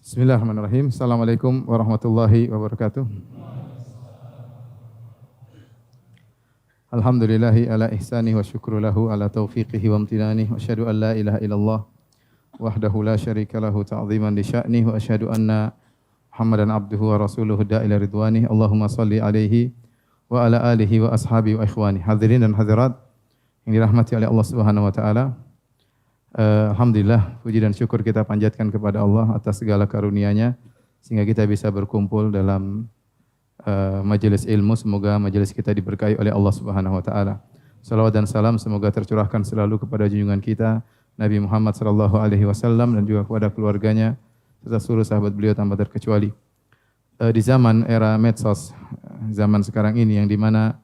Bismillahirrahmanirrahim. Assalamualaikum warahmatullahi wabarakatuh. Alhamdulillahi ala ihsani wa syukru lahu ala taufiqihi wa amtinani. Wa asyhadu an la ilaha illallah wahdahu la syarika lahu ta'ziman li sya'nih. Wa asyhadu anna Muhammadan abduhu wa rasuluhu da'ila ridwanih. Allahumma salli alaihi wa ala alihi wa ashabi wa ikhwani. Hadirin dan hadirat yang dirahmati oleh Allah Subhanahu wa taala. Alhamdulillah, puji dan syukur kita panjatkan kepada Allah atas segala karunia-Nya sehingga kita bisa berkumpul dalam majelis ilmu. Semoga majelis kita diberkahi oleh Allah Subhanahu wa taala. Salawat dan salam semoga tercurahkan selalu kepada junjungan kita Nabi Muhammad sallallahu alaihi wasallam dan juga kepada keluarganya serta seluruh sahabat beliau tanpa terkecuali. Di zaman era medsos, zaman sekarang ini yang di mana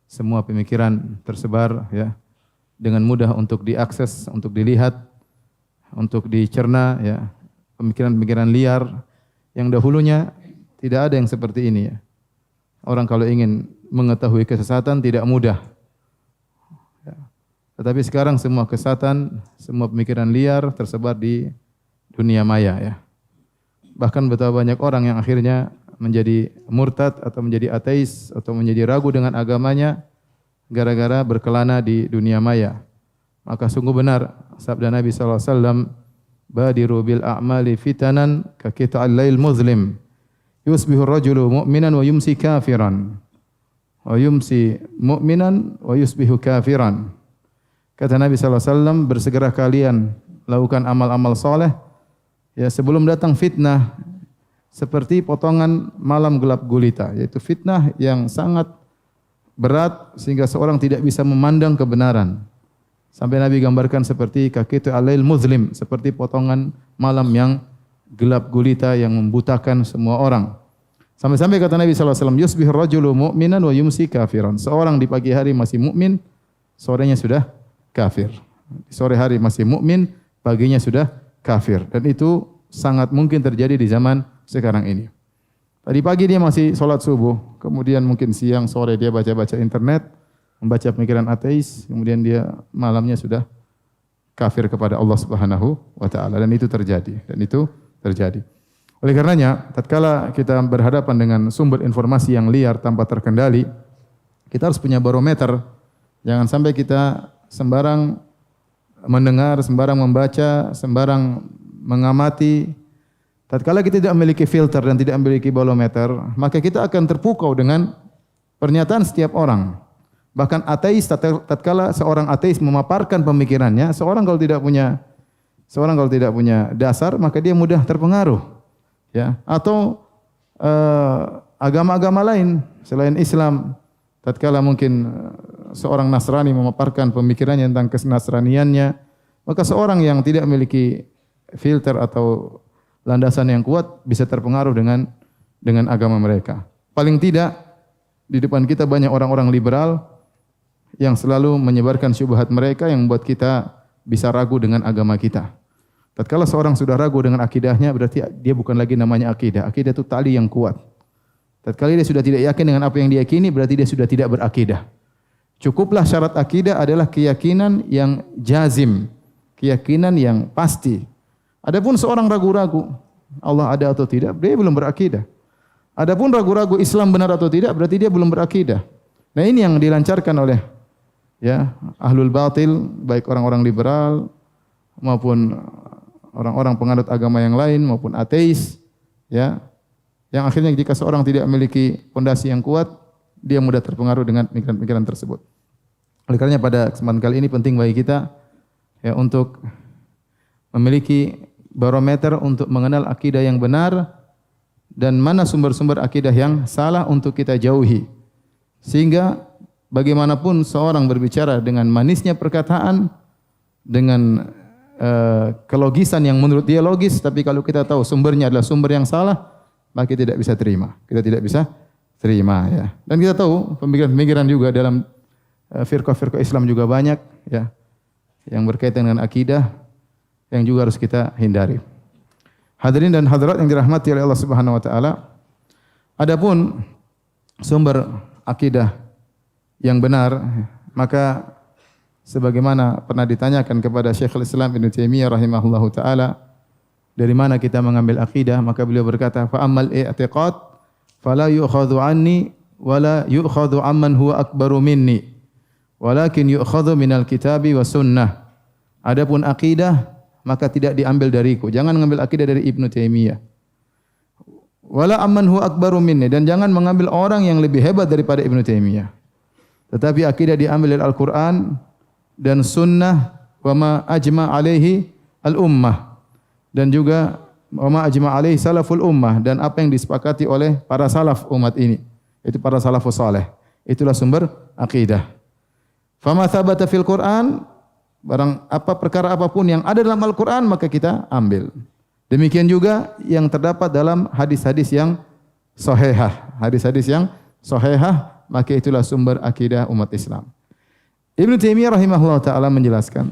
semua pemikiran tersebar ya, dengan mudah untuk diakses, untuk dilihat, untuk dicerna ya, pemikiran-pemikiran liar yang dahulunya tidak ada yang seperti ini ya. Orang kalau ingin mengetahui kesesatan tidak mudah. Ya. Tetapi sekarang semua kesesatan, semua pemikiran liar tersebar di dunia maya ya. Bahkan betapa banyak orang yang akhirnya menjadi murtad atau menjadi ateis atau menjadi ragu dengan agamanya gara-gara berkelana di dunia maya. Maka sungguh benar sabda Nabi SAW, badiru bil a'mali fitanan ka qita'il lail muzlim yusbihu rajulu mu'minan wa yumsi kafiran wa yumsi mu'minan wa yusbihu kafiran. Kata Nabi SAW, bersegera kalian lakukan amal-amal soleh ya, sebelum datang fitnah seperti potongan malam gelap gulita, yaitu fitnah yang sangat berat sehingga seorang tidak bisa memandang kebenaran. Sampai Nabi gambarkan seperti kakitu alail muzlim, seperti potongan malam yang gelap gulita yang membutakan semua orang. Sampai-sampai kata Nabi SAW, yusbihur rajulu mu'minan wa yumsi kafiran. Seorang di pagi hari masih mukmin, sorenya sudah kafir. Di sore hari masih mukmin, paginya sudah kafir. Dan itu sangat mungkin terjadi di zaman sekarang ini. Tadi pagi dia masih sholat subuh, kemudian mungkin siang, sore dia baca-baca internet, membaca pemikiran ateis, kemudian dia malamnya sudah kafir kepada Allah Subhanahu wa taala, dan itu terjadi. Oleh karenanya, tatkala kita berhadapan dengan sumber informasi yang liar tanpa terkendali, kita harus punya barometer. Jangan sampai kita sembarang mendengar, sembarang membaca, sembarang mengamati. Tatkala kita tidak memiliki filter dan tidak memiliki barometer, maka kita akan terpukau dengan pernyataan setiap orang. Bahkan ateis, tatkala seorang ateis memaparkan pemikirannya, seorang kalau tidak punya dasar, maka dia mudah terpengaruh. Ya, atau agama-agama lain selain Islam, tatkala mungkin seorang Nasrani memaparkan pemikirannya tentang kenasraniannya, maka seorang yang tidak memiliki filter atau landasan yang kuat bisa terpengaruh dengan agama mereka. Paling tidak di depan kita banyak orang-orang liberal yang selalu menyebarkan syubhat mereka yang membuat kita bisa ragu dengan agama kita. Tatkala seorang sudah ragu dengan akidahnya, berarti dia bukan lagi namanya akidah. Akidah itu tali yang kuat. Tatkala dia sudah tidak yakin dengan apa yang diyakini, berarti dia sudah tidak berakidah. Cukuplah syarat akidah adalah keyakinan yang jazim, keyakinan yang pasti. Adapun seorang ragu-ragu Allah ada atau tidak, dia belum berakidah. Adapun ragu-ragu Islam benar atau tidak, berarti dia belum berakidah. Nah, ini yang dilancarkan oleh ya ahlul batil, baik orang-orang liberal maupun orang-orang penganut agama yang lain maupun ateis, ya. Yang akhirnya jika seorang tidak memiliki fondasi yang kuat, dia mudah terpengaruh dengan pikiran-pikiran tersebut. Oleh karenanya pada kesempatan kali ini penting bagi kita ya untuk memiliki barometer untuk mengenal akidah yang benar dan mana sumber-sumber akidah yang salah untuk kita jauhi. Sehingga bagaimanapun seorang berbicara dengan manisnya perkataan, dengan kelogisan yang menurut dia logis, tapi kalau kita tahu sumbernya adalah sumber yang salah, maka kita tidak bisa terima. Kita tidak bisa terima ya. Dan kita tahu pemikiran-pemikiran juga dalam firqah-firqah Islam juga banyak ya yang berkaitan dengan akidah yang juga harus kita hindari. Hadirin dan hadirat yang dirahmati oleh Allah Subhanahu wa taala, adapun sumber akidah yang benar, maka sebagaimana pernah ditanyakan kepada Syekhul Islam Ibnu Taimiyah rahimahullahu taala, dari mana kita mengambil akidah, maka beliau berkata, fa ammal i'tiqad fala yu'khadhu anni wala yu'khadhu amman huwa akbaru minni walakin yu'khadhu minal kitabi wa sunnah. Adapun akidah maka tidak diambil dariku. Jangan mengambil akidah dari Ibnu Taimiyah. Wala amman huwa akbaru minni, dan jangan mengambil orang yang lebih hebat daripada Ibnu Taimiyah. Tetapi akidah diambil dari Al-Qur'an dan sunnah, wa ma ajma alaihi al-ummah, dan juga wa ma ajma alaihi salaful ummah, dan apa yang disepakati oleh para salaf umat ini, itu para salafus saleh. Itulah sumber akidah. Fama thabata fil Qur'an, barang apa perkara apapun yang ada dalam Al-Qur'an maka kita ambil. Demikian juga yang terdapat dalam hadis-hadis yang sahihah. Hadis-hadis yang sahihah, maka itulah sumber akidah umat Islam. Ibnu Taimiyah rahimahullah taala menjelaskan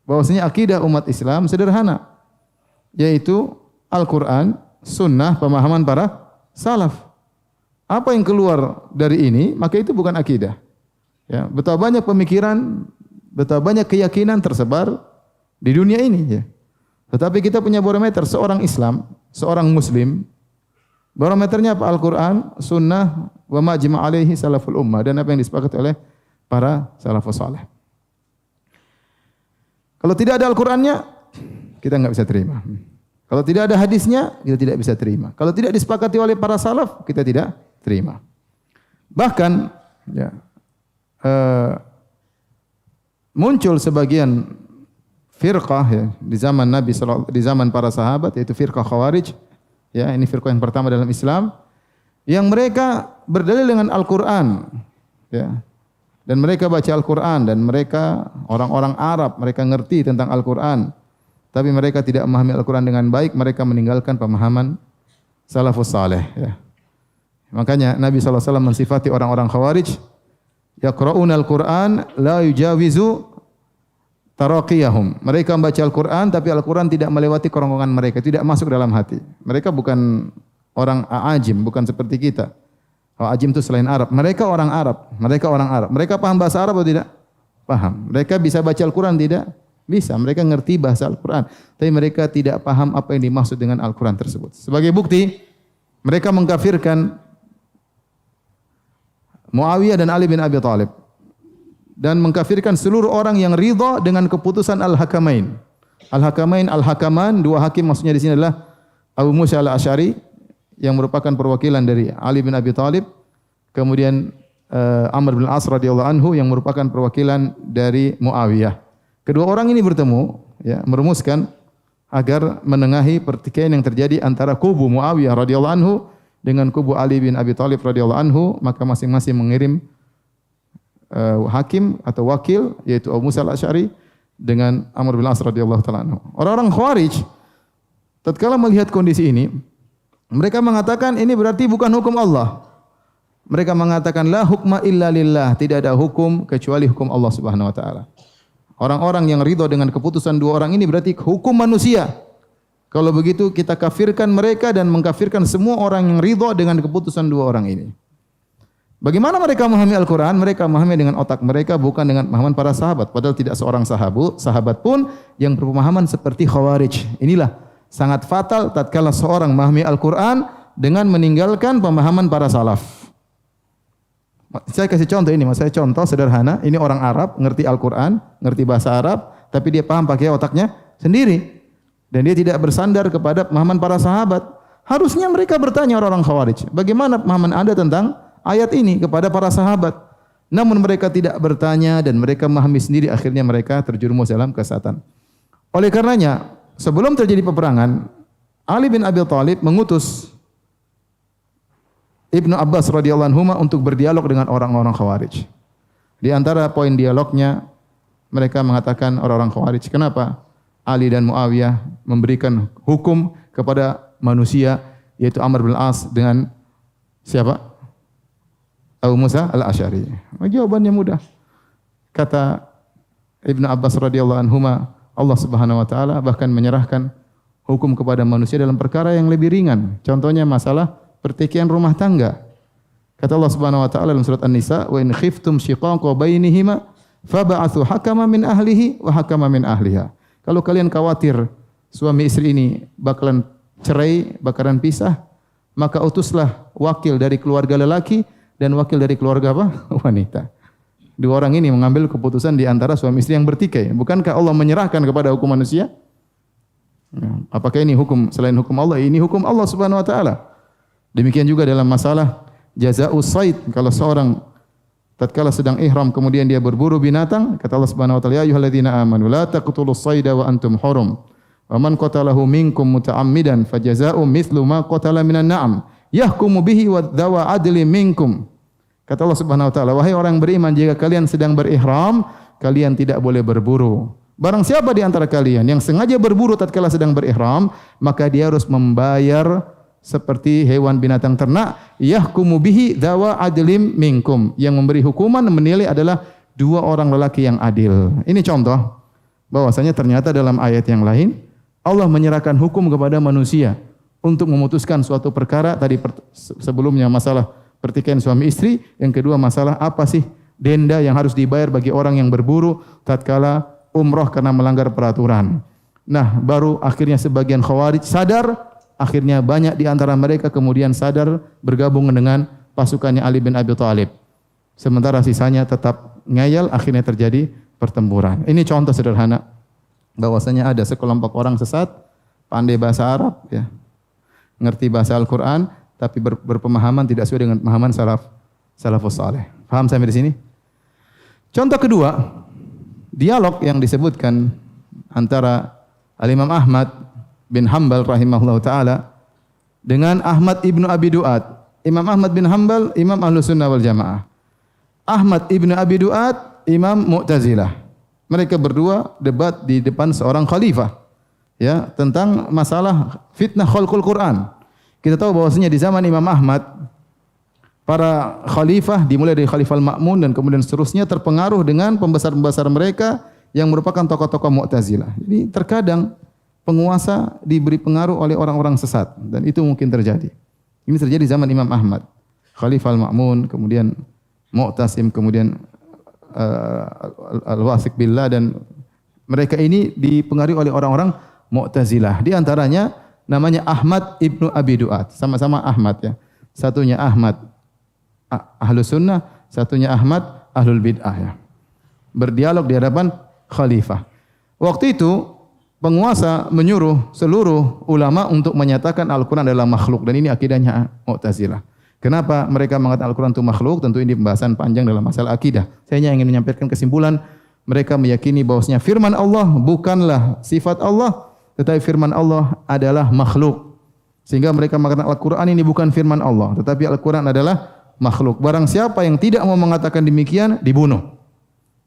bahwasanya akidah umat Islam sederhana, yaitu Al-Qur'an, sunnah, pemahaman para salaf. Apa yang keluar dari ini, maka itu bukan akidah. Ya, betapa banyak pemikiran, betapa banyak keyakinan tersebar di dunia ini, ya. Tetapi kita punya barometer seorang Islam, seorang muslim. Barometernya apa? Al-Qur'an, sunnah, wa ma ajma alaihi salaful ummah, dan apa yang disepakati oleh para salafus saleh. Kalau tidak ada Al-Qur'annya, kita enggak bisa terima. Kalau tidak ada hadisnya, kita tidak bisa terima. Kalau tidak disepakati oleh para salaf, kita tidak terima. Bahkan ya, muncul sebagian firqah ya, di zaman Nabi di zaman para sahabat, yaitu firqah Khawarij. Ya, ini firqah yang pertama dalam Islam yang mereka berdalil dengan Al-Qur'an, ya. Dan mereka baca Al-Qur'an, dan mereka orang-orang Arab, mereka ngerti tentang Al-Qur'an. Tapi mereka tidak memahami Al-Qur'an dengan baik, mereka meninggalkan pemahaman salafus saleh, ya. Makanya Nabi SAW mensifati orang-orang Khawarij, yaqra'una al-Qur'an la yujawizu taraqiyahum. Mereka membaca Al-Qur'an tapi Al-Qur'an tidak melewati kerongkongan mereka, tidak masuk dalam hati. Mereka bukan orang A'ajim, bukan seperti kita. A'ajim itu selain Arab. Mereka orang Arab. Mereka paham bahasa Arab atau tidak? Paham. Mereka bisa baca Al-Qur'an tidak? Bisa. Mereka ngerti bahasa Al-Qur'an, tapi mereka tidak paham apa yang dimaksud dengan Al-Qur'an tersebut. Sebagai bukti, mereka mengkafirkan Muawiyah dan Ali bin Abi Thalib, dan mengkafirkan seluruh orang yang ridha dengan keputusan Al-Hakamain. Al-Hakaman, dua hakim, maksudnya di sini adalah Abu Musa Al-Asy'ari yang merupakan perwakilan dari Ali bin Abi Thalib, kemudian Amr bin As radhiyallahu anhu yang merupakan perwakilan dari Muawiyah. Kedua orang ini bertemu, ya, merumuskan agar menengahi pertikaian yang terjadi antara kubu Muawiyah radhiyallahu anhu dengan kubu Ali bin Abi Thalib radhiyallahu anhu, maka masing-masing mengirim hakim atau wakil, yaitu Abu Musa Al-Asy'ari dengan Amr bin As radhiyallahu taala anhu. Orang-orang Khawarij tatkala melihat kondisi ini, mereka mengatakan ini berarti bukan hukum Allah. Mereka mengatakan la hukma illa lillah, tidak ada hukum kecuali hukum Allah Subhanahu wa taala. Orang-orang yang ridha dengan keputusan dua orang ini berarti hukum manusia. Kalau begitu kita kafirkan mereka dan mengkafirkan semua orang yang ridha dengan keputusan dua orang ini. Bagaimana mereka memahami Al-Quran? Mereka memahami dengan otak mereka, bukan dengan pemahaman para sahabat. Padahal tidak seorang sahabat pun yang berpemahaman seperti Khawarij. Inilah sangat fatal tatkala seorang memahami Al-Quran dengan meninggalkan pemahaman para salaf. Saya kasih contoh ini, saya contoh sederhana. Ini orang Arab, ngerti Al-Quran, ngerti bahasa Arab, tapi dia paham pakai otaknya sendiri. Dan dia tidak bersandar kepada pemahaman para sahabat. Harusnya mereka bertanya orang-orang Khawarij, bagaimana pemahaman Anda tentang ayat ini kepada para sahabat. Namun mereka tidak bertanya dan mereka memahami sendiri, akhirnya mereka terjerumus dalam kesesatan. Oleh karenanya, sebelum terjadi peperangan, Ali bin Abi Thalib mengutus Ibnu Abbas radhiyallahu anhu untuk berdialog dengan orang-orang Khawarij. Di antara poin dialognya, mereka mengatakan orang-orang Khawarij, kenapa Ali dan Muawiyah memberikan hukum kepada manusia, yaitu Amr bin As dengan siapa? Abu Musa Al-Asy'ari. Jawabannya mudah. Kata Ibnu Abbas radhiyallahu anhuma, Allah Subhanahu wa taala bahkan menyerahkan hukum kepada manusia dalam perkara yang lebih ringan. Contohnya masalah pertikaian rumah tangga. Kata Allah Subhanahu wa taala dalam surat An-Nisa, "Wa in khiftum shiqaqa bainihima fab'atsu hakaman min ahlihi wa hakaman min ahliha." Kalau kalian khawatir suami istri ini bakalan cerai, bakalan pisah, maka utuslah wakil dari keluarga lelaki dan wakil dari keluarga apa? Wanita. Dua orang ini mengambil keputusan di antara suami istri yang bertikai. Bukankah Allah menyerahkan kepada hukum manusia? Apakah ini hukum selain hukum Allah? Ini hukum Allah Subhanahu wa taala. Demikian juga dalam masalah jazaa'us sayd, kalau seorang tatkala sedang ihram kemudian dia berburu binatang, kata Allah Subhanahu wa taala, ya ayyuhalladzina amanu la taqtulus sayda wa antum hurum. Wa man qatalahu minkum muta'ammidan fajazaa'u mithlu ma qatala minan na'am yahkumu bihi wa dzawa adli minkum. Kata Allah Subhanahu wa taala, wahai orang beriman, jika kalian sedang berihram, kalian tidak boleh berburu. Barang siapa di antara kalian yang sengaja berburu tatkala sedang berihram, maka dia harus membayar seperti hewan binatang ternak, yahkumu bihi dzawa adlim minkum. Yang memberi hukuman menilai adalah dua orang lelaki yang adil. Ini contoh bahwasanya ternyata dalam ayat yang lain Allah menyerahkan hukum kepada manusia untuk memutuskan suatu perkara. Tadi sebelumnya masalah pertikaian suami istri, yang kedua masalah apa sih denda yang harus dibayar bagi orang yang berburu tatkala umroh karena melanggar peraturan. Nah, baru akhirnya sebagian khawarij sadar. Akhirnya banyak di antara mereka kemudian sadar bergabung dengan pasukannya Ali bin Abi Thalib. Sementara sisanya tetap ngeyel, akhirnya terjadi pertempuran. Ini contoh sederhana bahwasanya ada sekelompok orang sesat, pandai bahasa Arab, ya, ngerti bahasa Al-Quran, tapi berpemahaman tidak sesuai dengan pemahaman salafus saleh. Paham sampai di sini? Contoh kedua, dialog yang disebutkan antara Al-Imam Ahmad bin Hanbal rahimahullah ta'ala dengan Ahmad ibnu Abi Du'ad. Imam Ahmad bin Hanbal, Imam Ahlus Sunnah wal Jamaah. Ahmad ibnu Abi Du'ad, Imam Mu'tazilah. Mereka berdua debat di depan seorang khalifah, ya, tentang masalah fitnah khalqul Quran. Kita tahu bahwasanya di zaman Imam Ahmad, para khalifah dimulai dari Khalifah Al-Ma'mun dan kemudian seterusnya terpengaruh dengan pembesar-pembesar mereka yang merupakan tokoh-tokoh Mu'tazilah. Jadi terkadang penguasa diberi pengaruh oleh orang-orang sesat dan itu mungkin terjadi. Ini terjadi zaman Imam Ahmad, Khalifah Al-Ma'mun, kemudian Mu'tasim, kemudian Al-Wasiq Billah, dan mereka ini dipengaruhi oleh orang-orang Mu'tazilah. Di antaranya namanya Ahmad ibnu Abi Du'ad, sama-sama Ahmad, ya. Satunya Ahmad Ahlus Sunnah, satunya Ahmad Ahlul Bid'ah, ya. Berdialog di hadapan khalifah. Waktu itu penguasa menyuruh seluruh ulama untuk menyatakan Al-Quran adalah makhluk, dan ini akidahnya Mu'tazilah. Kenapa mereka mengatakan Al-Quran itu makhluk? Tentu ini pembahasan panjang dalam masalah akidah. Saya hanya ingin menyampaikan kesimpulan. Mereka meyakini bahwasanya firman Allah bukanlah sifat Allah, tetapi firman Allah adalah makhluk. Sehingga mereka mengatakan Al-Quran ini bukan firman Allah, tetapi Al-Quran adalah makhluk. Barang siapa yang tidak mau mengatakan demikian, dibunuh.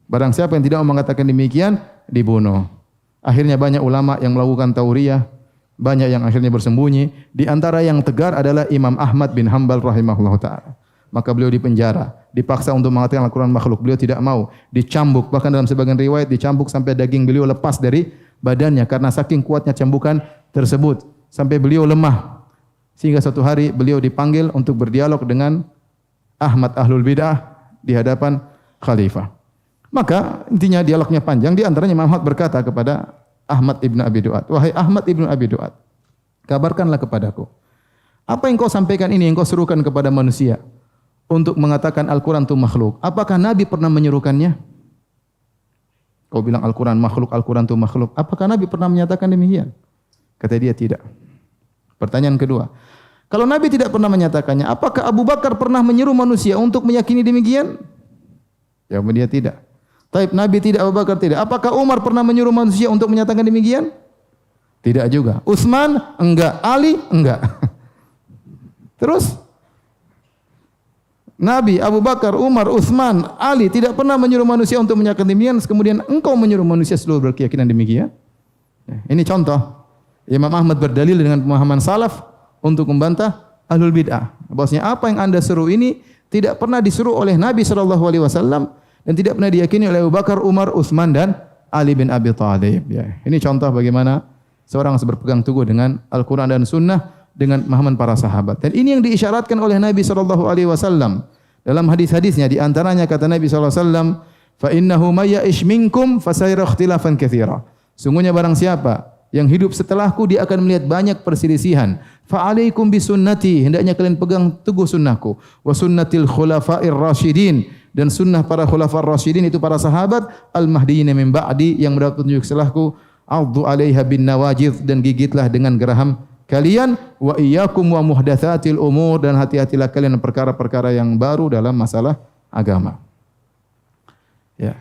Barang siapa yang tidak mau mengatakan demikian, dibunuh. Akhirnya banyak ulama yang melakukan tauriyah, banyak yang akhirnya bersembunyi. Di antara yang tegar adalah Imam Ahmad bin Hanbal rahimahullah ta'ala. Maka beliau dipenjara, dipaksa untuk mengatakan Al-Quran makhluk. Beliau tidak mau, dicambuk. Bahkan dalam sebagian riwayat dicambuk sampai daging beliau lepas dari badannya karena saking kuatnya cambukan tersebut. Sampai beliau lemah. Sehingga suatu hari beliau dipanggil untuk berdialog dengan Ahmad Ahlul Bid'ah di hadapan khalifah. Maka intinya dialognya panjang. Di antaranya Imam Ahmad berkata kepada Ahmad ibnu Abi Du'ad, wahai Ahmad ibnu Abi Du'ad, kabarkanlah kepadaku, apa yang kau sampaikan ini, yang kau serukan kepada manusia untuk mengatakan Al-Quran itu makhluk. Apakah Nabi pernah menyuruhkannya? Kau bilang Al-Quran makhluk, Al-Quran itu makhluk. Apakah Nabi pernah menyatakan demikian? Kata dia tidak. Pertanyaan kedua, kalau Nabi tidak pernah menyatakannya, apakah Abu Bakar pernah menyuruh manusia untuk meyakini demikian? Jawab dia tidak. Taib, Nabi tidak, Abu Bakar tidak. Apakah Umar pernah menyuruh manusia untuk menyatakan demikian? Tidak juga. Utsman enggak, Ali enggak. Terus Nabi, Abu Bakar, Umar, Utsman, Ali tidak pernah menyuruh manusia untuk menyatakan demikian, kemudian engkau menyuruh manusia seluruh berkeyakinan demikian. Ini contoh. Imam Ahmad berdalil dengan pemahaman salaf untuk membantah Ahlul Bid'ah. Bahwasanya apa yang Anda seru ini tidak pernah disuruh oleh Nabi SAW dan tidak pernah diyakini oleh Abu Bakar, Umar, Utsman dan Ali bin Abi Thalib. Ya. Ini contoh bagaimana seorang harus berpegang teguh dengan Al-Quran dan Sunnah dengan pemahaman para sahabat. Dan ini yang diisyaratkan oleh Nabi SAW dalam hadis-hadisnya. Di antaranya kata Nabi SAW, fa innahu may ya'ish minkum fasayara ikhtilafan katsira. Sungguhnya barang siapa Yang hidup setelahku dia akan melihat banyak perselisihan. Fa'alaikum bisunnati, hendaknya kalian pegang teguh sunnahku. Wa sunnatil khulafa'ir rasyidin, dan sunnah para khulafa'ir rasyidin itu para sahabat al-mahdiyyin min ba'di yang mendapat petunjuk setelahku. Addu 'alaiha bin nawajidh, dan gigitlah dengan geraham kalian. Wa iyyakum wa muhdatsatil umur, dan hati-hatilah kalian perkara-perkara yang baru dalam masalah agama. Ya.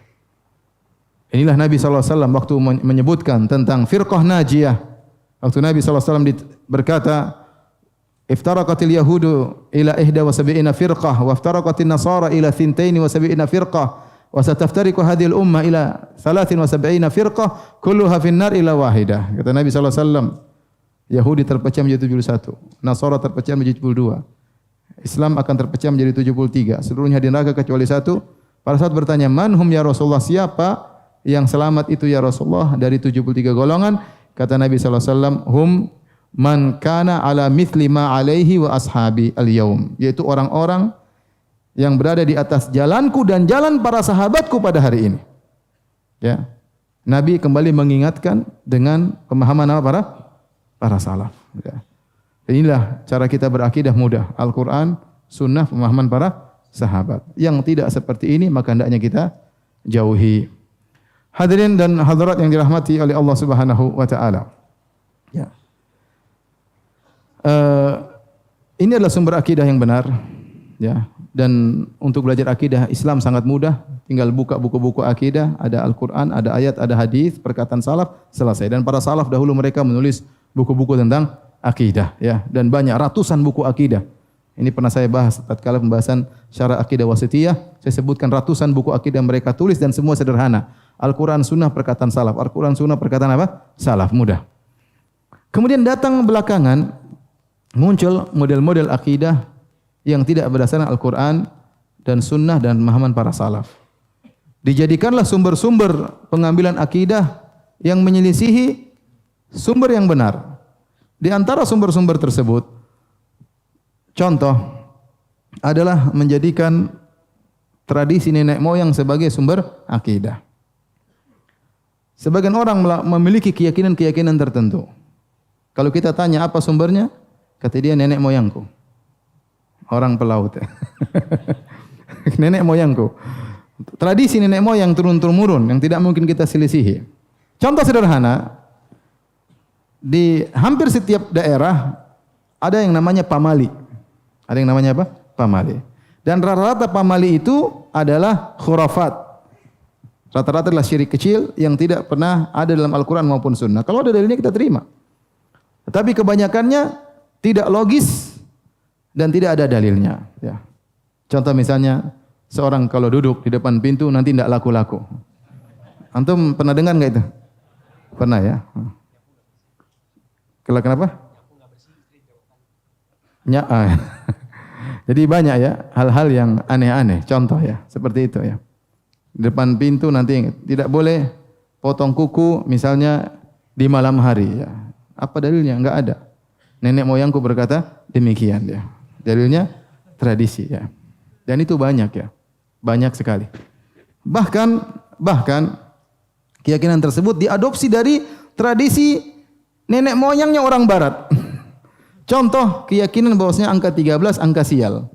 Inilah Nabi SAW waktu menyebutkan tentang firqah najiyah. Waktu Nabi SAW berkata, iftaraqatil yahudu ila 71 firqah, wa iftaraqatin nasara ila 72 firqah, wa sataftariqu hadhil ummah ila 73 firqah, kulluha finnar ila wahidah. Kata Nabi SAW, Yahudi terpecah menjadi 71, Nasara terpecah menjadi 72, Islam akan terpecah menjadi 73, seluruhnya di neraka kecuali satu. Para sahabat bertanya, "Man hum ya Rasulullah?" Siapa yang selamat itu ya Rasulullah dari 73 golongan? Kata Nabi SAW, "Hum man kana ala mithli ma alaihi wa ashabi al-yaum." Yaitu orang-orang yang berada di atas jalanku dan jalan para sahabatku pada hari ini. Ya. Nabi kembali mengingatkan dengan pemahaman apa? Para salaf. Ya. Inilah cara kita berakidah mudah. Al-Quran, sunnah, pemahaman para sahabat. Yang tidak seperti ini maka hendaknya kita jauhi. Hadirin dan hadirat yang dirahmati oleh Allah Subhanahu wa taala. Ya. Ini adalah sumber akidah yang benar, ya. Dan untuk belajar akidah Islam sangat mudah, tinggal buka buku-buku akidah, ada Al-Qur'an, ada ayat, ada hadis, perkataan salaf, selesai. Dan para salaf dahulu mereka menulis buku-buku tentang akidah, ya, dan banyak ratusan buku akidah. Ini pernah saya bahas tatkala pembahasan syarah akidah wasithiyah, saya sebutkan ratusan buku akidah mereka tulis dan semua sederhana. Al-Quran sunnah perkataan salaf. Al-Quran sunnah perkataan apa? Salaf, mudah. Kemudian datang belakangan muncul model-model akidah yang tidak berdasarkan Al-Quran dan sunnah dan pemahaman para salaf. Dijadikanlah sumber-sumber pengambilan akidah yang menyelisihi sumber yang benar. Di antara sumber-sumber tersebut, contoh adalah menjadikan tradisi nenek moyang sebagai sumber akidah. Sebagian orang memiliki keyakinan-keyakinan tertentu. Kalau kita tanya apa sumbernya, kata dia nenek moyangku. Orang pelaut. Nenek moyangku. Tradisi nenek moyang turun-temurun yang tidak mungkin kita selisihi. Contoh sederhana, di hampir setiap daerah ada yang namanya pamali. Ada yang namanya apa? Pamali. Dan rata-rata pamali itu adalah khurafat. Rata-rata adalah syirik kecil yang tidak pernah ada dalam Al-Quran maupun Sunnah. Kalau ada dalilnya kita terima. Tetapi kebanyakannya tidak logis dan tidak ada dalilnya. Ya. Contoh misalnya, seorang kalau duduk di depan pintu nanti tidak laku-laku. Antum pernah dengar nggak itu? Pernah ya? Kenapa? Jadi banyak ya hal-hal yang aneh-aneh. Contoh ya, seperti itu ya. Di depan pintu nanti tidak boleh potong kuku misalnya di malam hari ya. Apa dalilnya? Enggak ada. Nenek moyangku berkata demikian ya. Dalilnya tradisi ya. Dan itu banyak ya. Banyak sekali. Bahkan keyakinan tersebut diadopsi dari tradisi nenek moyangnya orang barat. Contoh keyakinan bahwasanya angka 13 angka sial.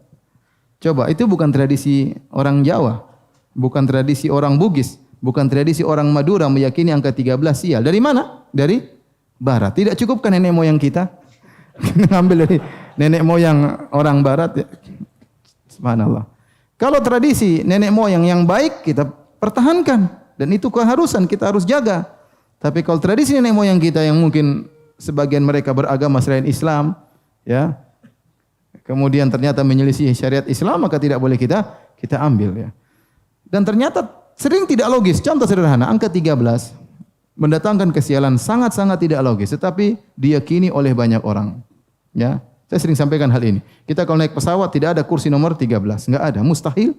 Coba, itu bukan tradisi orang Jawa. Bukan tradisi orang Bugis, bukan tradisi orang Madura meyakini angka 13 sial. Dari mana? Dari barat. Tidak cukupkan nenek moyang kita? Ngambil dari nenek moyang orang barat. Ya. Subhanallah. Kalau tradisi nenek moyang yang baik kita pertahankan dan itu keharusan kita harus jaga. Tapi kalau tradisi nenek moyang kita yang mungkin sebagian mereka beragama selain Islam, ya, kemudian ternyata menyelisih syariat Islam, maka tidak boleh kita ambil ya. Dan ternyata sering tidak logis. Contoh sederhana, angka 13 mendatangkan kesialan sangat-sangat tidak logis, tetapi diyakini oleh banyak orang. Ya, saya sering sampaikan hal ini. Kita kalau naik pesawat tidak ada kursi nomor 13, enggak ada, mustahil.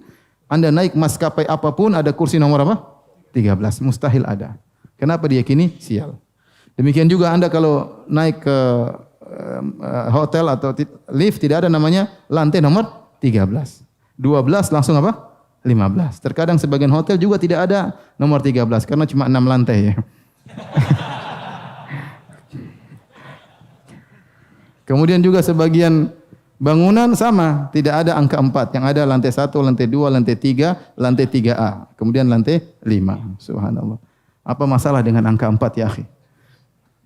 Anda naik maskapai apapun ada kursi nomor apa? 13, mustahil ada. Kenapa diyakini? Sial. Demikian juga Anda kalau naik ke hotel atau lift tidak ada namanya lantai nomor 13. 12 langsung apa? 15. Terkadang sebagian hotel juga tidak ada nomor 13 karena cuma 6 lantai ya. Kemudian juga sebagian bangunan sama, tidak ada angka 4. Yang ada lantai 1, lantai 2, lantai 3, lantai 3A. Kemudian lantai 5. Subhanallah. Apa masalah dengan angka 4 ya akhi?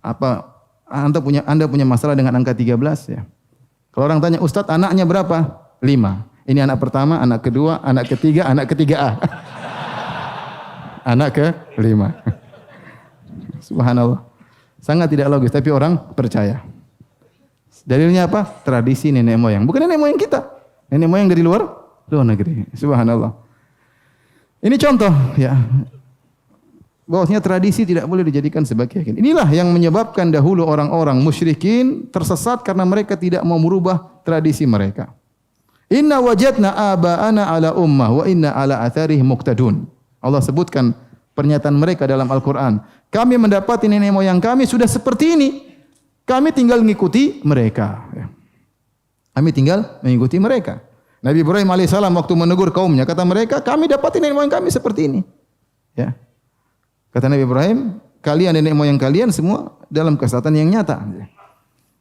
Apa Anda punya masalah dengan angka 13 ya? Kalau orang tanya, Ustaz anaknya berapa? 5. Ini anak pertama, anak kedua, anak ketiga, anak ketiga A. Anak ke-5. Subhanallah. Sangat tidak logis, tapi orang percaya. Dalilnya apa? Tradisi nenek moyang. Bukan nenek moyang kita. Nenek moyang dari luar negeri. Subhanallah. Ini contoh ya. Bahwasanya tradisi tidak boleh dijadikan sebagai keyakinan. Inilah yang menyebabkan dahulu orang-orang musyrikin tersesat karena mereka tidak mau merubah tradisi mereka. Inna wajadna aba'ana ala ummah wa inna ala atharihim muqtadun. Allah sebutkan pernyataan mereka dalam Al-Quran. Kami mendapati nenek moyang kami sudah seperti ini. Kami tinggal mengikuti mereka. Kami tinggal mengikuti mereka. Nabi Ibrahim alaihissalam waktu menegur kaumnya, kata mereka, kami dapati nenek moyang kami seperti ini. Ya. Kata Nabi Ibrahim, kalian nenek moyang kalian semua dalam kesesatan yang nyata.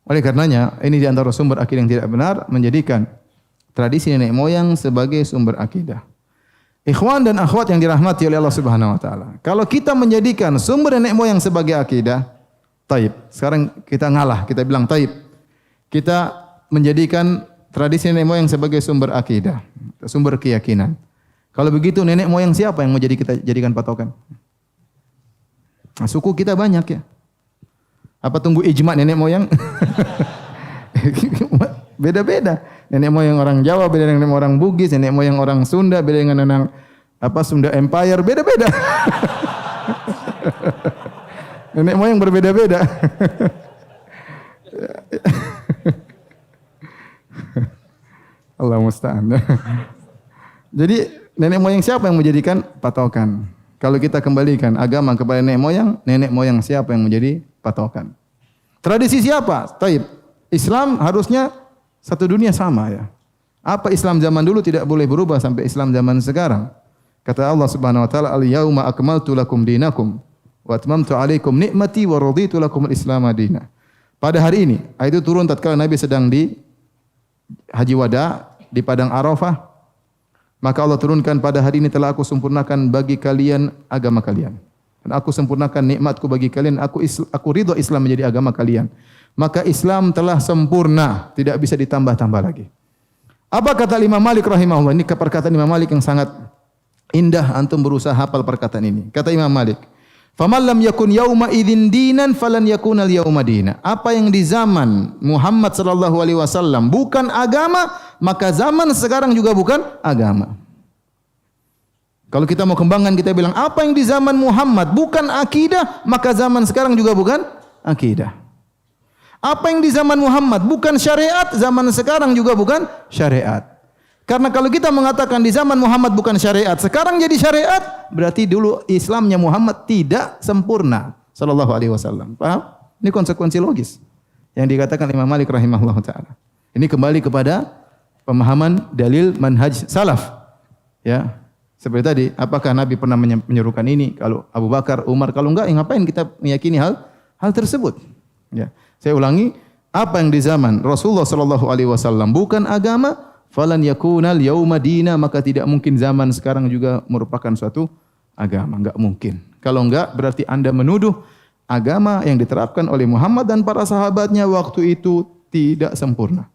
Oleh karenanya, ini di antara sumber akidah yang tidak benar, menjadikan tradisi nenek moyang sebagai sumber akidah. Ikhwan dan akhwat yang dirahmati oleh Allah Subhanahu wa taala. Kalau kita menjadikan sumber nenek moyang sebagai akidah, taib. Sekarang kita ngalah, kita bilang taib. Kita menjadikan tradisi nenek moyang sebagai sumber akidah, sumber keyakinan. Kalau begitu nenek moyang siapa yang mau kita jadikan patokan? Nah, suku kita banyak ya. Apa tunggu ijma nenek moyang? Beda-beda. Nenek moyang orang Jawa beda dengan nenek orang Bugis, nenek moyang orang Sunda beda dengan orang Sunda Empire, beda-beda. Nenek moyang berbeda-beda. Allah musta'an. Jadi nenek moyang siapa yang menjadikan patokan? Kalau kita kembalikan agama kepada nenek moyang siapa yang menjadi patokan? Tradisi siapa? Taib. Islam harusnya satu dunia sama ya. Apa Islam zaman dulu tidak boleh berubah sampai Islam zaman sekarang? Kata Allah Subhanahu wa taala, "Al-yauma akmaltu lakum dinakum wa atmamtu 'alaikum ni'mati wa raditu lakum al-Islam madina." Pada hari ini, ayat itu turun tatkala Nabi sedang di Haji Wada di Padang Arafah. Maka Allah turunkan, pada hari ini telah aku sempurnakan bagi kalian agama kalian. Dan aku sempurnakan nikmatku bagi kalian. Aku ridho Islam menjadi agama kalian. Maka Islam telah sempurna. Tidak bisa ditambah-tambah lagi. Apa kata Imam Malik rahimahullah? Ini perkataan Imam Malik yang sangat indah. Antum berusaha hafal perkataan ini. Kata Imam Malik, "Faman lam yakun yauma idzin dinan falan yakunal yauma dina." Apa yang di zaman Muhammad sallallahu alaihi wasallam bukan agama, maka zaman sekarang juga bukan agama. Kalau kita mau kembangkan, kita bilang apa yang di zaman Muhammad bukan akidah, maka zaman sekarang juga bukan akidah. Apa yang di zaman Muhammad bukan syariat, zaman sekarang juga bukan syariat. Karena kalau kita mengatakan di zaman Muhammad bukan syariat, sekarang jadi syariat, berarti dulu Islamnya Muhammad tidak sempurna sallallahu alaihi wasallam. Paham? Ini konsekuensi logis yang dikatakan Imam Malik rahimahullah taala. Ini kembali kepada pemahaman dalil manhaj salaf. Ya. Seperti tadi, apakah Nabi pernah menyerukan ini? Kalau Abu Bakar, Umar, kalau enggak, ngapain kita meyakini hal tersebut? Ya. Saya ulangi, apa yang di zaman Rasulullah sallallahu alaihi wasallam bukan agama, falan yakunal yauma dina, maka tidak mungkin zaman sekarang juga merupakan suatu agama, enggak mungkin. Kalau enggak, berarti Anda menuduh agama yang diterapkan oleh Muhammad dan para sahabatnya waktu itu tidak sempurna.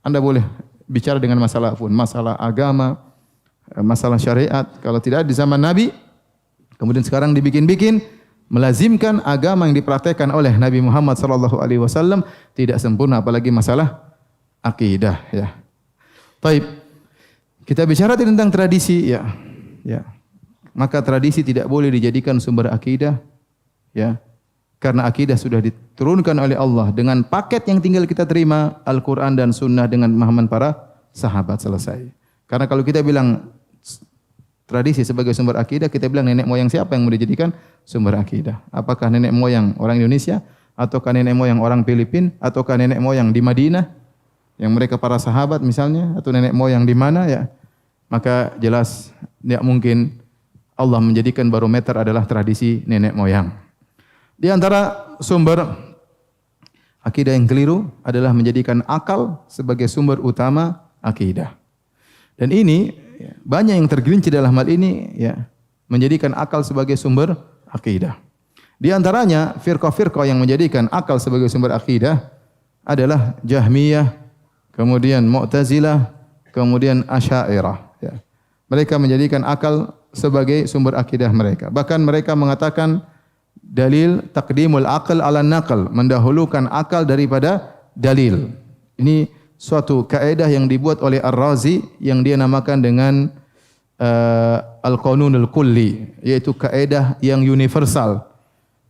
Anda boleh bicara dengan masalah pun, masalah agama, masalah syariat. Kalau tidak di zaman Nabi, kemudian sekarang dibikin-bikin, melazimkan agama yang dipraktekkan oleh Nabi Muhammad sallallahu alaihi wasallam tidak sempurna, apalagi masalah akidah ya. Baik. Kita bicara tentang tradisi ya. Ya. Maka tradisi tidak boleh dijadikan sumber akidah ya. Karena akidah sudah diturunkan oleh Allah dengan paket yang tinggal kita terima, Al-Qur'an dan Sunnah dengan pemahaman para sahabat, selesai. Karena kalau kita bilang tradisi sebagai sumber akidah, kita bilang nenek moyang siapa yang mau dijadikan sumber akidah? Apakah nenek moyang orang Indonesia, ataukah nenek moyang orang Filipina, ataukah nenek moyang di Madinah yang mereka para sahabat misalnya, atau nenek moyang di mana ya? Maka jelas tidak mungkin Allah menjadikan barometer adalah tradisi nenek moyang. Di antara sumber Akidah yang keliru adalah menjadikan akal sebagai sumber utama akidah. Dan ini banyak yang tergelincir dalam hal ini ya, menjadikan akal sebagai sumber akidah. Di antaranya firqah-firqah yang menjadikan akal sebagai sumber akidah adalah Jahmiyah, kemudian Mu'tazilah, kemudian Asy'ariyah ya. Mereka menjadikan akal sebagai sumber akidah mereka. Bahkan mereka mengatakan dalil taqdimul aql ala naql, mendahulukan akal daripada dalil. Ini suatu kaidah yang dibuat oleh Ar-Razi yang dia namakan dengan al-qanunul kulli, yaitu kaidah yang universal.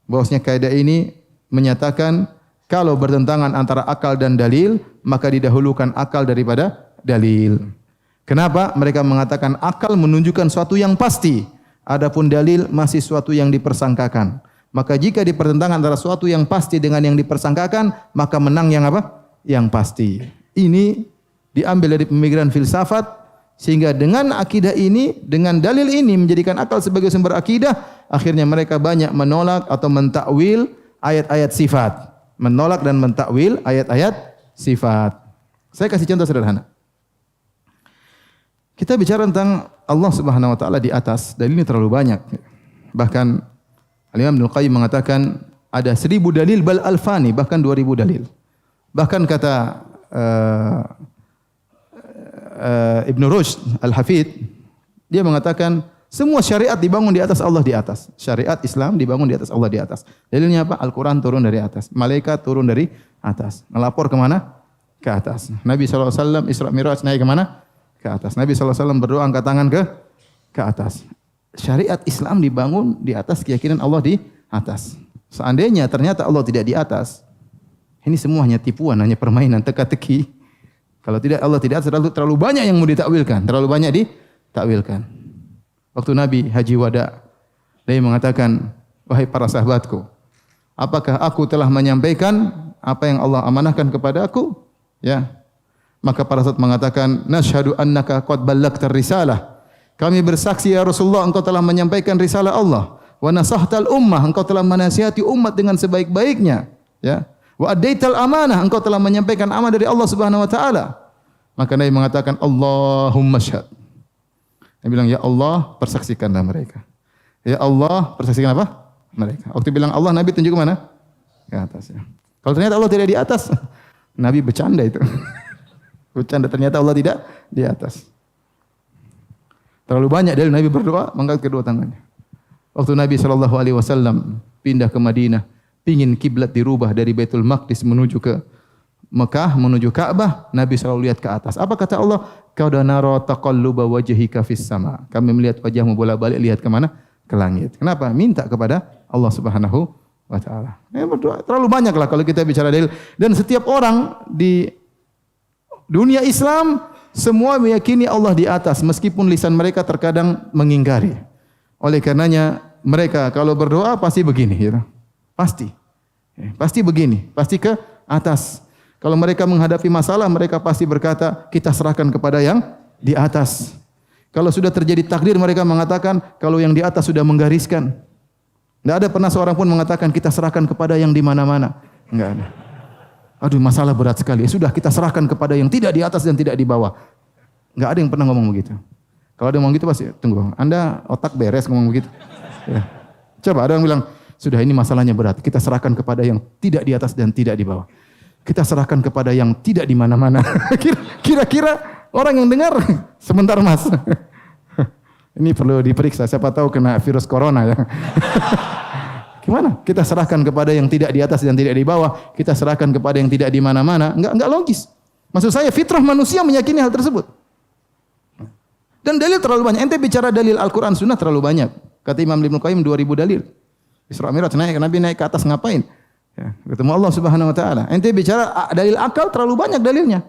Bahwasanya kaidah ini menyatakan kalau bertentangan antara akal dan dalil, maka didahulukan akal daripada dalil. Kenapa? Mereka mengatakan akal menunjukkan suatu yang pasti, adapun dalil masih suatu yang dipersangkakan. Maka jika di pertentangan antara suatu yang pasti dengan yang dipersangkakan, maka menang yang apa? Yang pasti. Ini diambil dari pemikiran filsafat, sehingga dengan akidah ini, dengan dalil ini menjadikan akal sebagai sumber akidah, akhirnya mereka banyak menolak atau mentakwil ayat-ayat sifat. Menolak dan mentakwil ayat-ayat sifat. Saya kasih contoh sederhana. Kita bicara tentang Allah Subhanahu wa taala di atas, dalilnya terlalu banyak. Bahkan Al-Imam Ibnu Qayyim mengatakan ada 1000 dalil bal alfani, bahkan 2000 dalil. Bahkan kata Ibnu Rushd Al-Hafidh, dia mengatakan semua syariat dibangun di atas Allah di atas. Syariat Islam dibangun di atas Allah di atas. Dalilnya apa? Al-Quran turun dari atas. Malaikat turun dari atas. Ngelapor kemana? Ke atas. Nabi SAW Isra Mi'raj naik kemana? Ke atas. Nabi SAW berdoa angkat tangan ke atas. Syariat Islam dibangun di atas keyakinan Allah di atas. Seandainya ternyata Allah tidak di atas, ini semuanya tipuan, hanya permainan, teka-teki. Kalau tidak Allah tidak terlalu banyak yang mau ditakwilkan, terlalu banyak ditakwilkan. Waktu Nabi Haji Wada, dia mengatakan, wahai para sahabatku, apakah aku telah menyampaikan apa yang Allah amanahkan kepada aku? Ya. Maka para sahabat mengatakan, nashhadu annaka qad ballaghta risalah. Kami bersaksi ya Rasulullah, engkau telah menyampaikan risalah Allah. Wa nasahtal ummah, engkau telah menasihati umat dengan sebaik-baiknya. Ya. Wa addaital amanah, engkau telah menyampaikan amanah dari Allah Subhanahu wa taala. Maka Nabi mengatakan Allahumma syhad. Dia bilang ya Allah, persaksikanlah mereka. Ya Allah, persaksikan apa? Mereka. Waktu bilang Allah, Nabi tunjuk ke mana? Ke atas ya. Kalau ternyata Allah tidak di atas, Nabi bercanda itu. Bercanda, ternyata Allah tidak di atas. Terlalu banyak dari Nabi berdoa mengangkat kedua tangannya. Waktu Nabi SAW pindah ke Madinah, pingin kiblat dirubah dari Baitul Maqdis menuju ke Mekah, menuju Ka'bah, Nabi selalu lihat ke atas. Apa kata Allah? Qad nara taqalluba wajhika fis sama. Kami melihat wajahmu bolak-balik, lihat ke mana? Ke langit. Kenapa? Minta kepada Allah Subhanahu wa taala. Berdoa terlalu banyaklah kalau kita bicara dalil, dan setiap orang di dunia Islam semua meyakini Allah di atas, meskipun lisan mereka terkadang mengingkari. Oleh karenanya mereka kalau berdoa pasti begini, gitu. Pasti begini, pasti ke atas. Kalau mereka menghadapi masalah, mereka pasti berkata, kita serahkan kepada yang di atas. Kalau sudah terjadi takdir, mereka mengatakan, kalau yang di atas sudah menggariskan. Tidak ada pernah seorang pun mengatakan, kita serahkan kepada yang di mana-mana. Enggak ada. Aduh, masalah berat sekali. Sudah kita serahkan kepada yang tidak di atas dan tidak di bawah. Enggak ada yang pernah ngomong begitu. Kalau ada yang ngomong gitu pasti, tunggu, Anda otak beres ngomong begitu. Ya. Coba ada yang bilang, sudah ini masalahnya berat. Kita serahkan kepada yang tidak di atas dan tidak di bawah. Kita serahkan kepada yang tidak di mana-mana. Kira-kira orang yang dengar, sebentar Mas. Ini perlu diperiksa, siapa tahu kena virus corona ya. Gimana? Kita serahkan kepada yang tidak di atas dan tidak di bawah. Kita serahkan kepada yang tidak di mana-mana. Enggak logis. Maksud saya fitrah manusia meyakini hal tersebut. Dan dalil terlalu banyak. Ente bicara dalil Al-Quran Sunnah terlalu banyak. Kata Imam Ibnu Qayyim 2000 dalil. Isra Mi'raj Nabi naik ke atas ngapain? Ya, ketemu Allah Subhanahu wa taala. Ente bicara dalil akal terlalu banyak dalilnya.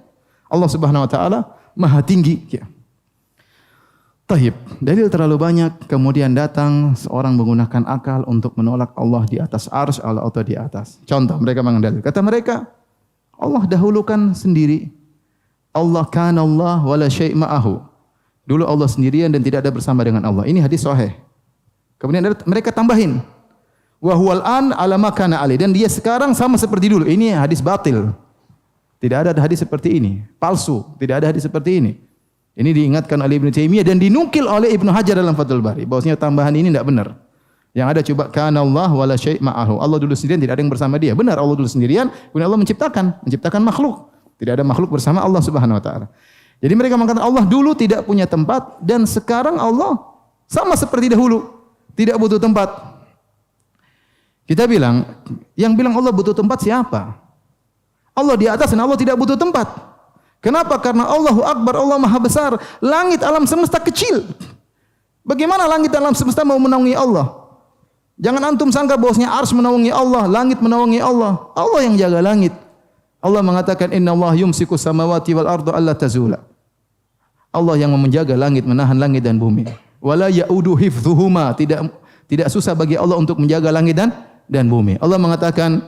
Allah Subhanahu wa taala Maha tinggi. Ya. Tahib, dalil terlalu banyak, kemudian datang seorang menggunakan akal untuk menolak Allah di atas arsy, Allah atau di atas. Contoh, mereka mengandalkan. Kata mereka, Allah dahulukan sendiri. Allah kana Allah wala syai' ma'ahu. Dulu Allah sendirian dan tidak ada bersama dengan Allah. Ini hadis sahih. Kemudian mereka tambahin. wa huwal an ala ma kana ali, dan dia sekarang sama seperti dulu. Ini hadis batil. Tidak ada hadis seperti ini, palsu. Tidak ada hadis seperti ini. Ini diingatkan oleh Ibnu Taimiyah dan dinukil oleh Ibnu Hajar dalam Fathul Bari. Bahwasanya tambahan ini tidak benar. Yang ada coba kana Allah wala syai' ma'ahu. Allah dulu sendirian, tidak ada yang bersama dia. Benar, Allah dulu sendirian, kemudian Allah menciptakan makhluk. Tidak ada makhluk bersama Allah Subhanahu wa taala. Jadi mereka mengatakan Allah dulu tidak punya tempat dan sekarang Allah sama seperti dahulu, tidak butuh tempat. Kita bilang, yang bilang Allah butuh tempat siapa? Allah di atas dan Allah tidak butuh tempat. Kenapa? Karena Allahu Akbar, Allah Maha Besar. Langit alam semesta kecil. Bagaimana langit alam semesta mau menaungi Allah? Jangan antum sangka bahwasanya arsy menaungi Allah, langit menaungi Allah. Allah yang jaga langit. Allah mengatakan inna Allah yumsiku samawati wal arda alla tazula. Allah yang menjaga langit, menahan langit dan bumi. Wala yaudu hifdzuhuma, tidak susah bagi Allah untuk menjaga langit dan bumi. Allah mengatakan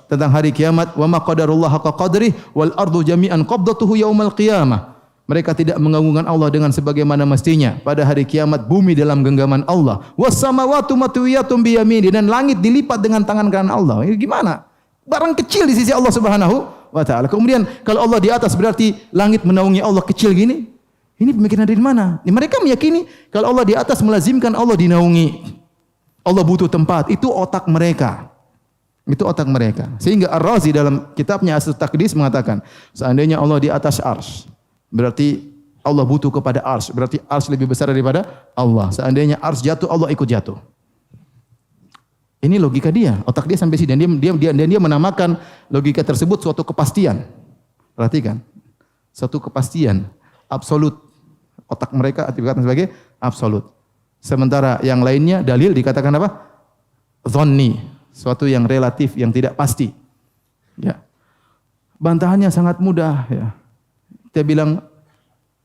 tentang hari kiamat, wa ma qadarullah haqqa qadrih wal ardu jami'an qabdatuhu yaumal qiyamah. Mereka tidak mengagungkan Allah dengan sebagaimana mestinya. Pada hari kiamat bumi dalam genggaman Allah. Was samawati matwiyatun bi yamini, dan langit dilipat dengan tangan kanan Allah. Ini gimana? Barang kecil di sisi Allah Subhanahu wa taala. Kemudian kalau Allah di atas berarti langit menaungi Allah kecil gini? Ini pemikiran dari mana? Mereka meyakini kalau Allah di atas melazimkan Allah dinaungi. Allah butuh tempat. Itu otak mereka. Itu otak mereka. Sehingga Ar-Razi dalam kitabnya As Taqdis mengatakan, seandainya Allah di atas arsy, berarti Allah butuh kepada arsy. Berarti arsy lebih besar daripada Allah. Seandainya arsy jatuh, Allah ikut jatuh. Ini logika dia, otak dia sampai sini, dan dia menamakan logika tersebut suatu kepastian. Perhatikan, suatu kepastian absolut. Otak mereka dikatakan sebagai absolut. Sementara yang lainnya dalil dikatakan apa? Dhanni, suatu yang relatif, yang tidak pasti. Ya, bantahannya sangat mudah. Ya, dia bilang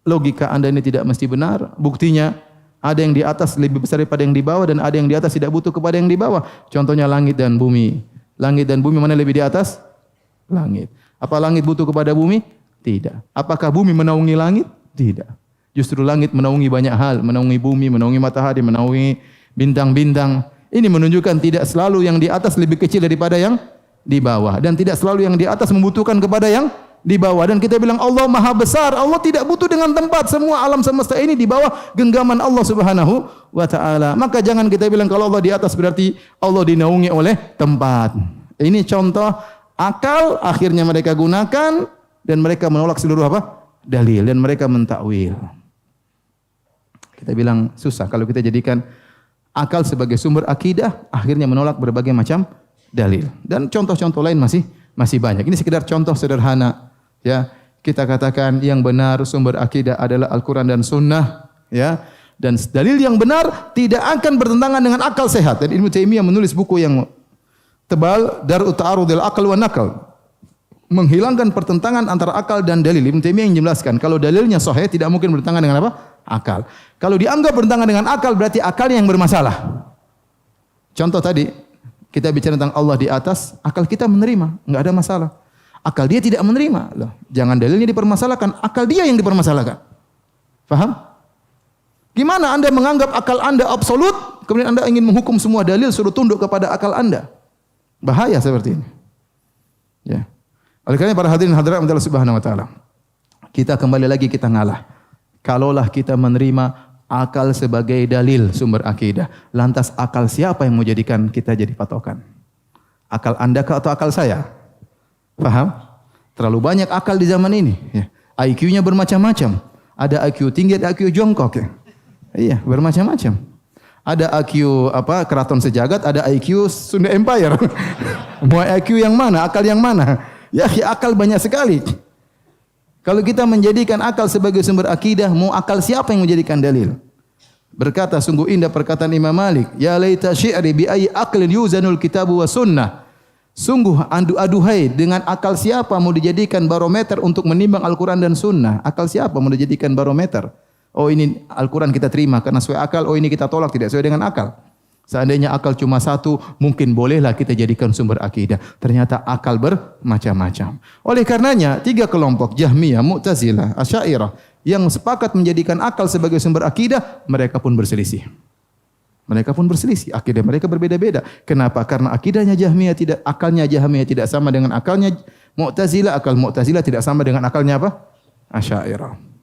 logika Anda ini tidak mesti benar. Buktinya ada yang di atas lebih besar daripada yang di bawah, dan ada yang di atas tidak butuh kepada yang di bawah. Contohnya langit dan bumi. Langit dan bumi mana lebih di atas? Langit. Apa langit butuh kepada bumi? Tidak. Apakah bumi menaungi langit? Tidak. Justru langit menaungi banyak hal. Menaungi bumi, menaungi matahari, menaungi bintang-bintang. Ini menunjukkan tidak selalu yang di atas lebih kecil daripada yang di bawah. Dan tidak selalu yang di atas membutuhkan kepada yang di bawah. Dan kita bilang Allah Maha Besar, Allah tidak butuh dengan tempat. Semua alam semesta ini di bawah genggaman Allah Subhanahu wa taala. Maka jangan kita bilang kalau Allah di atas berarti Allah dinaungi oleh tempat. Ini contoh akal akhirnya mereka gunakan, dan mereka menolak seluruh apa? Dalil, dan mereka mentakwil. Kita bilang susah kalau kita jadikan akal sebagai sumber akidah, akhirnya menolak berbagai macam dalil. Dan contoh-contoh lain masih banyak. Ini sekedar contoh sederhana. Ya, kita katakan yang benar sumber akidah adalah Al-Quran dan Sunnah, ya, dan dalil yang benar tidak akan bertentangan dengan akal sehat. Dan Ibnu Taimiyah menulis buku yang tebal, Dar'u Ta'arudil Aql wa Naql, menghilangkan pertentangan antara akal dan dalil. Ibnu Taimiyah yang menjelaskan kalau dalilnya sahih tidak mungkin bertentangan dengan apa? Akal. Kalau dianggap bertentangan dengan akal berarti akalnya yang bermasalah. Contoh tadi kita bicara tentang Allah di atas, akal kita menerima, enggak ada masalah. Akal dia tidak menerima. Loh, jangan dalilnya dipermasalahkan, akal dia yang dipermasalahkan. Faham? Gimana Anda menganggap akal Anda absolut, kemudian Anda ingin menghukum semua dalil suruh tunduk kepada akal Anda? Bahaya seperti ini. Ya. Oleh karena para hadirin hadirat Allah Subhanahu wa taala, kita kembali lagi kita ngalah. Kalaulah kita menerima akal sebagai dalil sumber akidah, lantas akal siapa yang mau jadikan kita jadi patokan? Akal Anda atau akal saya? Paham? Terlalu banyak akal di zaman ini. Ya. IQ-nya bermacam-macam. Ada IQ tinggi, ada IQ jongkok. Ya. Iya, bermacam-macam. Ada IQ Keraton Sejagat, ada IQ Sunda Empire. Mau IQ yang mana? Akal yang mana? Ya, akal banyak sekali. Kalau kita menjadikan akal sebagai sumber akidah, mau akal siapa yang menjadikan dalil? Berkata sungguh indah perkataan Imam Malik, ya laita syi'ri bi ayyi aqlin yuzanul kitabu wa sunnah. Sungguh aduhai, dengan akal siapa mau dijadikan barometer untuk menimbang Al-Quran dan Sunnah? Akal siapa mau dijadikan barometer? Oh ini Al-Quran kita terima karena sesuai akal, oh ini kita tolak tidak sesuai dengan akal. Seandainya akal cuma satu, mungkin bolehlah kita jadikan sumber akidah. Ternyata akal bermacam-macam. Oleh karenanya, 3 kelompok, Jahmiyah, Mu'tazilah, Asy'ariyah, yang sepakat menjadikan akal sebagai sumber akidah, mereka pun berselisih. Mereka pun berselisih, akidah mereka berbeda-beda. Kenapa? Karena akidahnya akalnya Jahmiyah tidak sama dengan akalnya Mu'tazilah, akal Mu'tazilah tidak sama dengan akalnya apa? Asy'ariyah.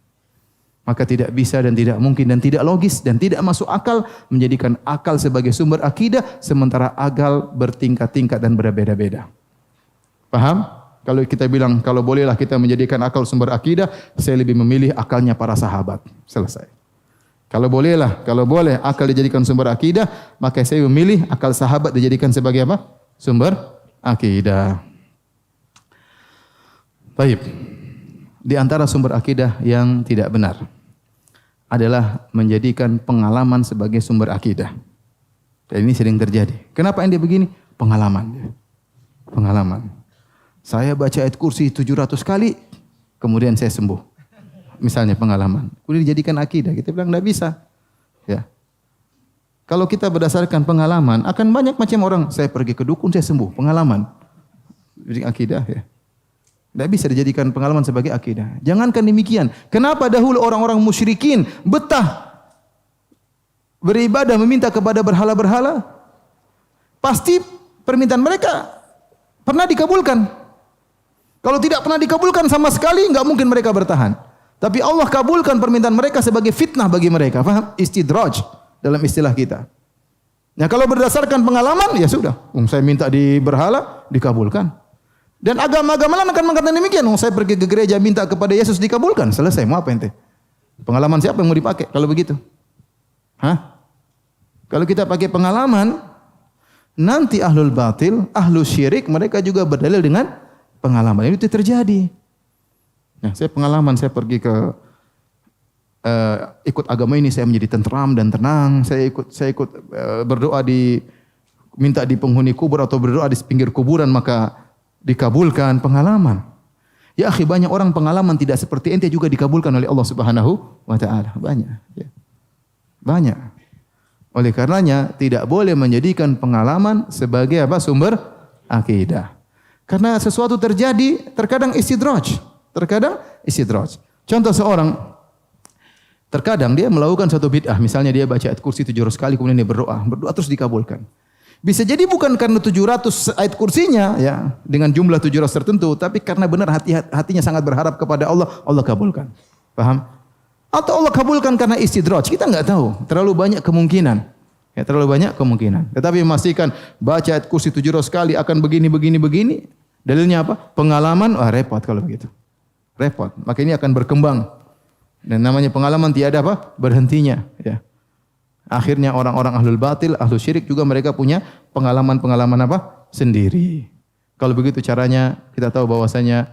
Maka tidak bisa dan tidak mungkin dan tidak logis dan tidak masuk akal menjadikan akal sebagai sumber akidah sementara akal bertingkat-tingkat dan berbeda-beda. Paham? Kalau kita bilang kalau bolehlah kita menjadikan akal sumber akidah, saya lebih memilih akalnya para sahabat. Selesai. Kalau boleh akal dijadikan sumber akidah, maka saya memilih akal sahabat dijadikan sebagai apa? Sumber akidah. Baik. Di antara sumber akidah yang tidak benar adalah menjadikan pengalaman sebagai sumber akidah. Dan ini sering terjadi. Kenapa ente begini? Pengalaman. Saya baca ayat kursi 700 kali, kemudian saya sembuh. Misalnya pengalaman. Kemudian dijadikan akidah. Kita bilang tidak bisa. Ya. Kalau kita berdasarkan pengalaman, akan banyak macam orang. Saya pergi ke dukun, saya sembuh. Pengalaman. Jadi akidah ya. Tidak bisa dijadikan pengalaman sebagai akidah. Jangankan demikian. Kenapa dahulu orang-orang musyrikin betah beribadah meminta kepada berhala-berhala? Pasti permintaan mereka pernah dikabulkan. Kalau tidak pernah dikabulkan sama sekali, enggak mungkin mereka bertahan. Tapi Allah kabulkan permintaan mereka sebagai fitnah bagi mereka. Faham? Istidraj dalam istilah kita. Nah, kalau berdasarkan pengalaman, ya sudah. Saya minta di berhala, dikabulkan. Dan agama-agama lain akan mengatakan demikian. Saya pergi ke gereja minta kepada Yesus, dikabulkan. Selesai. Mau apa ente? Pengalaman siapa yang mau dipakai kalau begitu? Kalau kita pakai pengalaman, nanti ahlul batil, ahlul syirik, mereka juga berdalil dengan pengalaman. Itu terjadi. Nah, saya pengalaman, saya pergi ke ikut agama ini, saya menjadi tenteram dan tenang. Saya ikut berdoa minta di penghuni kubur atau berdoa di pinggir kuburan maka dikabulkan. Pengalaman. Ya akhi, banyak orang pengalaman tidak seperti ente juga dikabulkan oleh Allah Subhanahu wa taala. Banyak, ya. Banyak. Oleh karenanya tidak boleh menjadikan pengalaman sebagai apa? Sumber akidah. Karena sesuatu terjadi terkadang istidraj. Contoh seorang terkadang dia melakukan suatu bid'ah, misalnya dia baca ayat kursi 700 kali kemudian dia berdoa terus dikabulkan. Bisa jadi bukan karena 700 ayat kursinya ya dengan jumlah 700 tertentu, tapi karena benar hatinya sangat berharap kepada Allah, Allah kabulkan. Paham? Atau Allah kabulkan karena istidraj, kita enggak tahu. Terlalu banyak kemungkinan. Ya, terlalu banyak kemungkinan. Tetapi memastikan baca ayat kursi 700 kali akan begini. Dalilnya apa? Pengalaman, repot kalau begitu. Repot. Maka ini akan berkembang. Dan namanya pengalaman tiada apa? Berhentinya. Ya. Akhirnya orang-orang ahlul batil, ahlul syirik juga mereka punya pengalaman-pengalaman apa? Sendiri. Kalau begitu caranya kita tahu bahwasanya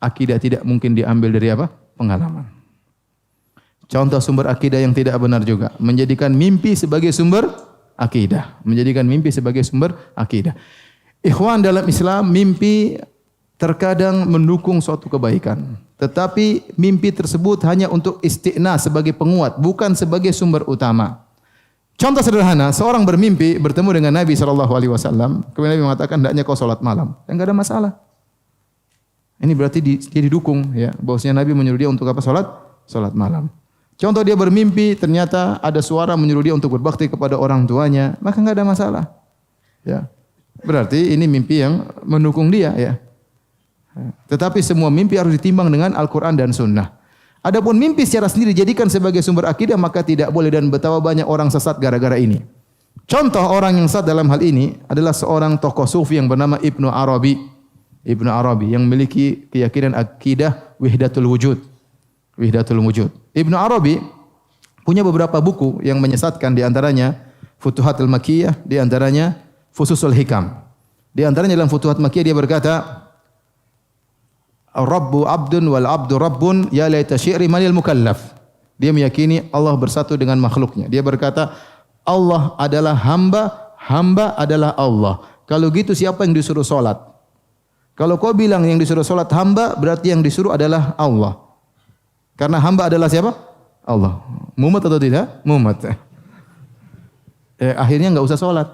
akidah tidak mungkin diambil dari apa? Pengalaman. Contoh sumber akidah yang tidak benar juga. Menjadikan mimpi sebagai sumber akidah. Ikhwan dalam Islam, mimpi terkadang mendukung suatu kebaikan. Tetapi mimpi tersebut hanya untuk isti'nas sebagai penguat, bukan sebagai sumber utama. Contoh sederhana, seorang bermimpi bertemu dengan Nabi SAW. Kemudian Nabi mengatakan, hendaknya kau sholat malam. Dan enggak ada masalah. Ini berarti dia didukung. Ya, bahwasanya Nabi menyuruh dia untuk apa? Sholat malam. Contoh dia bermimpi, ternyata ada suara menyuruh dia untuk berbakti kepada orang tuanya. Maka enggak ada masalah. Ya. Berarti ini mimpi yang mendukung dia. Ya. Tetapi semua mimpi harus ditimbang dengan Al-Quran dan Sunnah. Adapun mimpi secara sendiri dijadikan sebagai sumber akidah maka tidak boleh, dan betapa banyak orang sesat gara-gara ini. Contoh orang yang sesat dalam hal ini adalah seorang tokoh sufi yang bernama Ibnu Arabi. Ibnu Arabi yang memiliki keyakinan akidah wahdatul wujud. Ibnu Arabi punya beberapa buku yang menyesatkan, di antaranya Futuhatul Makkiyah, di antaranya Fususul Hikam. Di antaranya dalam Futuhat Makkiyah dia berkata, Rabbu abdun wal abdu rabbun ya laita syi'ri manil mukallaf. Dia meyakini Allah bersatu dengan makhluknya. Dia berkata, Allah adalah hamba, hamba adalah Allah. Kalau gitu siapa yang disuruh salat? Kalau kau bilang yang disuruh salat hamba, berarti yang disuruh adalah Allah. Karena hamba adalah siapa? Allah. Mumet atau tidak? Mumet. Akhirnya enggak usah salat.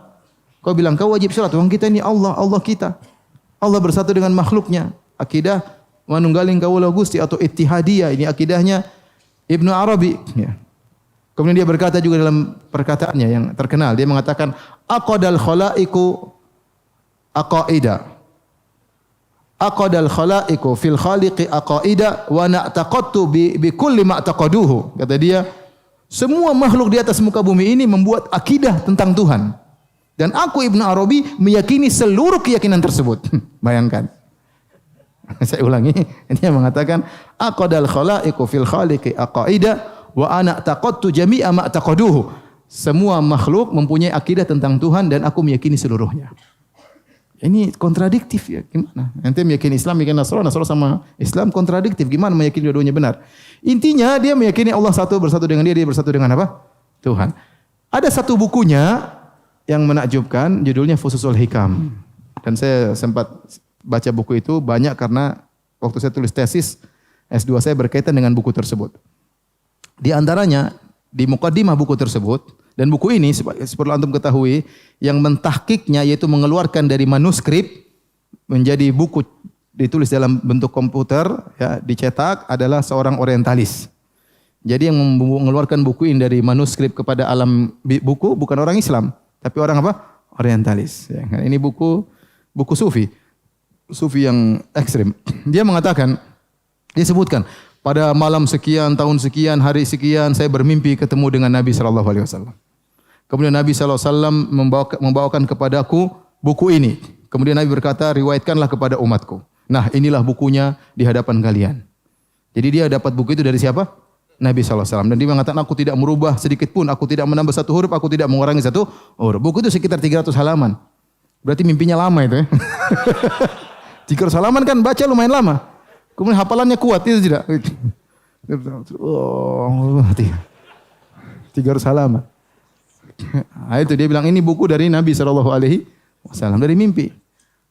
Kau bilang kau wajib salat, wong kita ini Allah, Allah kita. Allah bersatu dengan makhluknya. Akidah manunggaling kawula Gusti atau ittihadiyah, ini akidahnya Ibnu Arabi. Ya. Kemudian dia berkata juga dalam perkataannya yang terkenal, dia mengatakan aqadal khalaiqu aqaida. Aqadal khalaiqu fil khaliqi aqaida wa na'taqadtu bi kulli ma taqaduhu. Kata dia, semua makhluk di atas muka bumi ini membuat akidah tentang Tuhan. Dan aku Ibnu Arabi meyakini seluruh keyakinan tersebut. Bayangkan. Saya ulangi, ini yang mengatakan aqadal khalaiqu fil khaliqi aqaida wa ana taqadtu jami'a ma taqaduhu. Semua makhluk mempunyai akidah tentang Tuhan dan aku meyakini seluruhnya. Ini kontradiktif ya, gimana? Nanti meyakini Islam, meyakini Nasrani sama Islam kontradiktif. Gimana meyakini dua-duanya benar? Intinya dia meyakini Allah satu, bersatu dengan dia bersatu dengan apa? Tuhan. Ada satu bukunya yang menakjubkan, judulnya Fususul Hikam. Dan saya sempat baca buku itu banyak karena waktu saya tulis tesis S2 saya berkaitan dengan buku tersebut. Di antaranya di mukaddimah buku tersebut, dan buku ini seperti antum ketahui yang mentahkiknya yaitu mengeluarkan dari manuskrip menjadi buku ditulis dalam bentuk komputer ya, dicetak adalah seorang orientalis. Jadi yang mengeluarkan buku ini dari manuskrip kepada alam buku bukan orang Islam, tapi orang apa? Orientalis. Ya, ini buku Sufi yang ekstrim. Dia mengatakan, dia sebutkan, pada malam sekian, tahun sekian, hari sekian, saya bermimpi ketemu dengan Nabi SAW. Kemudian Nabi SAW membawakan kepadaku buku ini. Kemudian Nabi berkata, riwayatkanlah kepada umatku. Nah, inilah bukunya di hadapan kalian. Jadi dia dapat buku itu dari siapa? Nabi SAW. Dan dia mengatakan, aku tidak merubah sedikit pun, aku tidak menambah satu huruf, aku tidak mengurangi satu huruf. Buku itu sekitar 300 halaman. Berarti mimpinya lama itu ya. 300 halaman kan baca lumayan lama. Kemudian hafalannya kuat, itu tidak? Oh, 300 halaman. Nah, itu dia bilang ini buku dari Nabi SAW dari mimpi.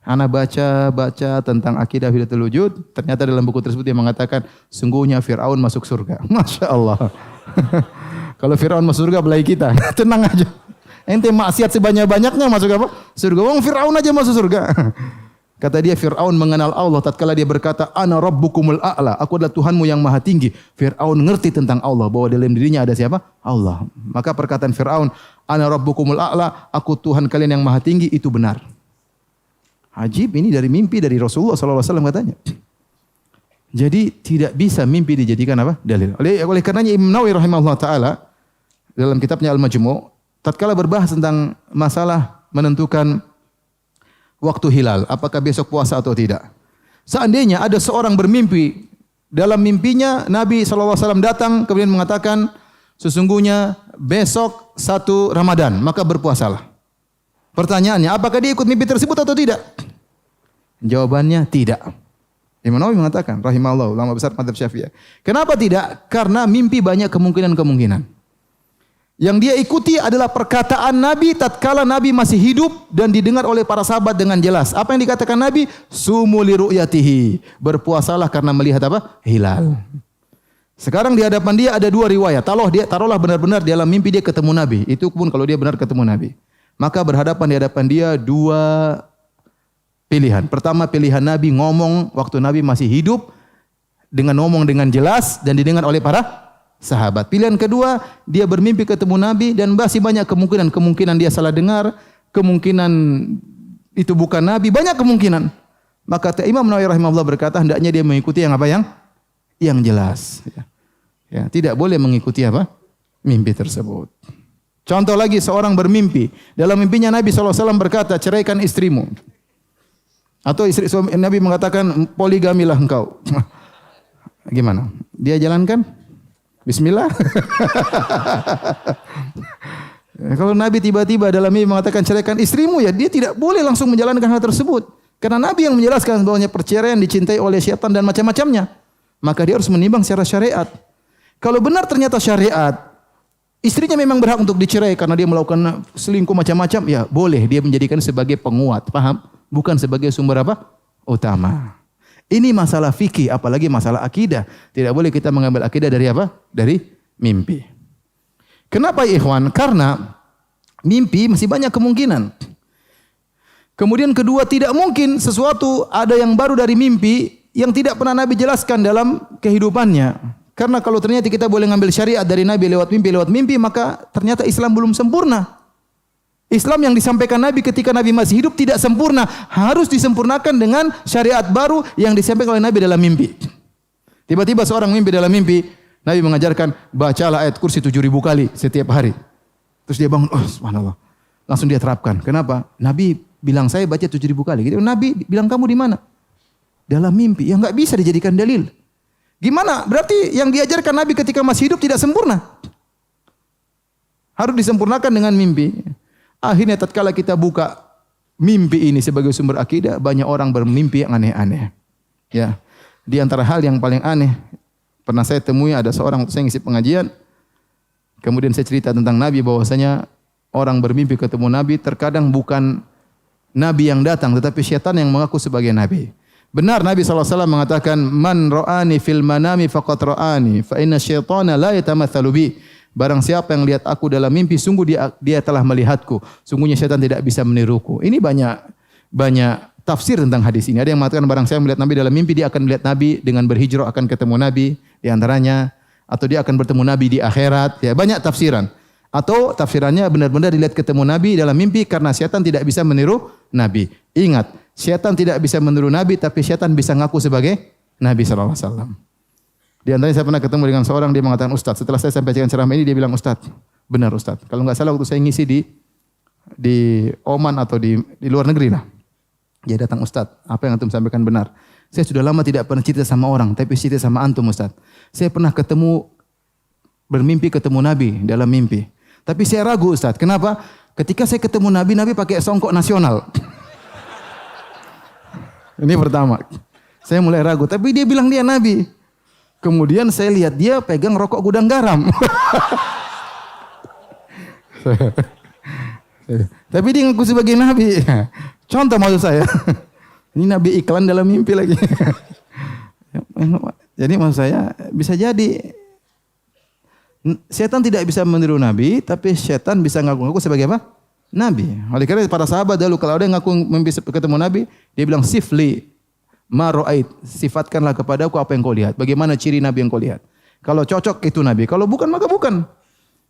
Ana baca tentang akidah wahdatul wujud. Ternyata dalam buku tersebut dia mengatakan sungguhnya Fir'aun masuk surga. Masya Allah. Kalau Fir'aun masuk surga belai kita. Tenang aja. Ente maksiat sebanyak-banyaknya masuk apa? Surga. Wong Fir'aun aja masuk surga. Kata dia Fir'aun mengenal Allah tatkala dia berkata ana rabbukumul a'la, aku adalah Tuhanmu yang maha tinggi. Fir'aun ngerti tentang Allah bahwa dalam dirinya ada siapa? Allah. Maka perkataan Fir'aun ana rabbukumul a'la, aku Tuhan kalian yang maha tinggi itu benar. Ajib, ini dari mimpi dari Rasulullah SAW katanya. Jadi tidak bisa mimpi dijadikan apa? Dalil. Oleh karenanya Imam Nawawi rahimahullah taala dalam kitabnya Al-Majmu' tatkala berbahas tentang masalah menentukan waktu hilal, apakah besok puasa atau tidak. Seandainya ada seorang bermimpi, dalam mimpinya Nabi SAW datang kemudian mengatakan sesungguhnya besok 1 Ramadan, maka berpuasalah. Pertanyaannya, apakah dia ikut mimpi tersebut atau tidak? Jawabannya tidak. Imam Nawawi mengatakan, rahimahullah, ulama besar mazhab Syafi'iyah. Kenapa tidak? Karena mimpi banyak kemungkinan-kemungkinan. Yang dia ikuti adalah perkataan Nabi tatkala Nabi masih hidup dan didengar oleh para sahabat dengan jelas. Apa yang dikatakan Nabi? Sumu li ru'yatihi. Berpuasalah karena melihat apa? Hilal. Sekarang di hadapan dia ada 2 riwayat. Taruhlah benar-benar di dalam mimpi dia ketemu Nabi. Itu pun kalau dia benar ketemu Nabi. Maka berhadapan di hadapan dia 2 pilihan. Pertama pilihan Nabi ngomong waktu Nabi masih hidup dengan ngomong dengan jelas dan didengar oleh para sahabat. Pilihan kedua, dia bermimpi ketemu Nabi dan masih banyak kemungkinan dia salah dengar, kemungkinan itu bukan Nabi, banyak kemungkinan. Maka Imam Nawawi rahimahullah berkata hendaknya dia mengikuti yang apa yang jelas. Ya, tidak boleh mengikuti apa? Mimpi tersebut. Contoh lagi seorang bermimpi, dalam mimpinya Nabi SAW berkata, ceraikan istrimu. Atau Nabi mengatakan poligamilah engkau. Gimana? Dia jalankan? Bismillah. Kalau Nabi tiba-tiba dalam mimpi mengatakan ceraikan istrimu, ya dia tidak boleh langsung menjalankan hal tersebut. Karena Nabi yang menjelaskan bahwa perceraian dicintai oleh syaitan dan macam-macamnya. Maka dia harus menimbang secara syariat. Kalau benar ternyata syariat, istrinya memang berhak untuk dicerai karena dia melakukan selingkuh macam-macam, ya boleh dia menjadikan sebagai penguat, paham? Bukan sebagai sumber apa? Utama. Ini masalah fikih, apalagi masalah akidah. Tidak boleh kita mengambil akidah dari apa? Dari mimpi. Kenapa ikhwan? Karena mimpi masih banyak kemungkinan. Kemudian kedua, tidak mungkin sesuatu ada yang baru dari mimpi yang tidak pernah Nabi jelaskan dalam kehidupannya. Karena kalau ternyata kita boleh ngambil syariat dari Nabi lewat mimpi, maka ternyata Islam belum sempurna. Islam yang disampaikan Nabi ketika Nabi masih hidup tidak sempurna, harus disempurnakan dengan syariat baru yang disampaikan oleh Nabi dalam mimpi. Tiba-tiba seorang mimpi dalam mimpi, Nabi mengajarkan bacalah ayat kursi 7.000 kali setiap hari. Terus dia bangun, oh subhanallah. Langsung dia terapkan. Kenapa? Nabi bilang saya baca 7.000 kali. Gitu. Nabi bilang kamu di mana? Dalam mimpi. Ya enggak bisa dijadikan dalil. Gimana? Berarti yang diajarkan Nabi ketika masih hidup tidak sempurna. Harus disempurnakan dengan mimpi. Akhirnya tatkala kita buka mimpi ini sebagai sumber akidah, banyak orang bermimpi yang aneh-aneh. Ya. Di antara hal yang paling aneh, pernah saya temui ada seorang saya ngisi pengajian, kemudian saya cerita tentang Nabi bahwasanya orang bermimpi ketemu Nabi terkadang bukan Nabi yang datang tetapi syaitan yang mengaku sebagai Nabi. Benar Nabi SAW mengatakan, Man ra'ani fil manami faqad ra'ani, fa inna syaitana la yatamatsalu bi. Barang siapa yang lihat aku dalam mimpi, sungguh dia telah melihatku. Sungguhnya syaitan tidak bisa meniruku. Ini banyak tafsir tentang hadis ini. Ada yang mengatakan barang siapa melihat Nabi dalam mimpi, dia akan melihat Nabi dengan berhijrah akan ketemu Nabi di antaranya. Atau dia akan bertemu Nabi di akhirat. Ya, banyak tafsiran. Atau tafsirannya benar-benar dilihat ketemu Nabi dalam mimpi karena syaitan tidak bisa meniru Nabi. Ingat, syaitan tidak bisa meniru Nabi, tapi syaitan bisa ngaku sebagai Nabi SAW. Di antaranya saya pernah ketemu dengan seorang, dia mengatakan, Ustaz, setelah saya sampaikan ceramah ini, dia bilang, Ustaz, benar Ustaz. Kalau enggak salah waktu saya ngisi di Oman atau di luar negeri lah. Dia datang, Ustaz, apa yang antum sampaikan benar. Saya sudah lama tidak pernah cerita sama orang, tapi cerita sama antum Ustaz. Saya pernah bermimpi ketemu Nabi dalam mimpi. Tapi saya ragu Ustaz. Kenapa? Ketika saya ketemu Nabi, Nabi pakai songkok nasional. Ini pertama. Saya mulai ragu. Tapi dia bilang dia Nabi. Kemudian saya lihat dia pegang rokok gudang garam. Tapi dia ngaku sebagai Nabi. Contoh maksud saya. Ini Nabi iklan dalam mimpi lagi. Jadi maksud saya bisa jadi setan tidak bisa meniru Nabi, tapi setan bisa ngaku-ngaku sebagai apa? Nabi. Oleh karena para sahabat dulu kalau ada yang ngaku mimpi ketemu Nabi, dia bilang sifli ma ra'ait, sifatkanlah kepadaku apa yang kau lihat. Bagaimana ciri Nabi yang kau lihat? Kalau cocok itu Nabi, kalau bukan maka bukan.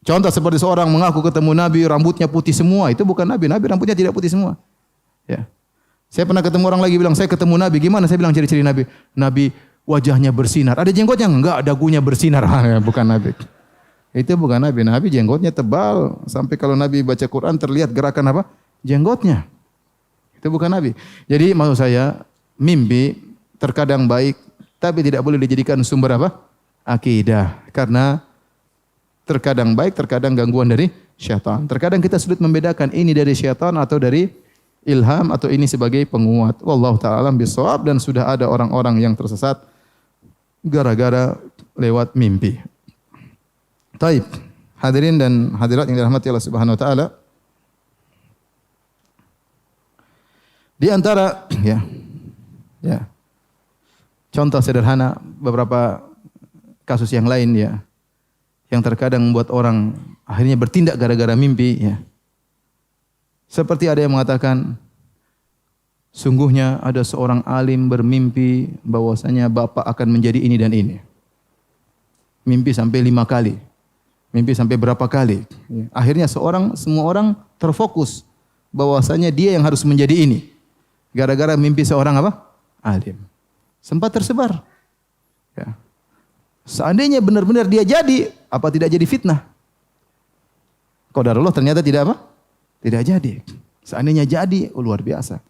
Contoh seperti seorang mengaku ketemu Nabi, rambutnya putih semua, itu bukan Nabi. Nabi rambutnya tidak putih semua. Ya. Saya pernah ketemu orang lagi bilang saya ketemu Nabi, gimana? Saya bilang ciri-ciri Nabi. Nabi wajahnya bersinar. Ada jenggotnya? Enggak, dagunya bersinar. Bukan Nabi. Itu bukan Nabi. Nabi jenggotnya tebal. Sampai kalau Nabi baca Quran terlihat gerakan apa? Jenggotnya. Itu bukan Nabi. Jadi maksud saya, mimpi terkadang baik, tapi tidak boleh dijadikan sumber apa? Akidah. Karena terkadang baik, terkadang gangguan dari syaitan. Terkadang kita sulit membedakan ini dari syaitan atau dari ilham atau ini sebagai penguat. Wallahu ta'ala bisawab, dan sudah ada orang-orang yang tersesat gara-gara lewat mimpi. Taib, hadirin dan hadirat yang dirahmati Allah Subhanahu wa taala. Di antara contoh sederhana beberapa kasus yang lain ya, yang terkadang membuat orang akhirnya bertindak gara-gara mimpi ya. Seperti ada yang mengatakan, sungguhnya ada seorang alim bermimpi bahwasanya bapak akan menjadi ini dan ini. Mimpi sampai 5 kali. Mimpi sampai berapa kali. Akhirnya semua orang terfokus bahwasanya dia yang harus menjadi ini. Gara-gara mimpi seorang apa? Alim. Sempat tersebar. Ya. Seandainya benar-benar dia jadi, apa tidak jadi fitnah? Qadarullah ternyata tidak apa? Tidak jadi. Seandainya jadi, luar biasa.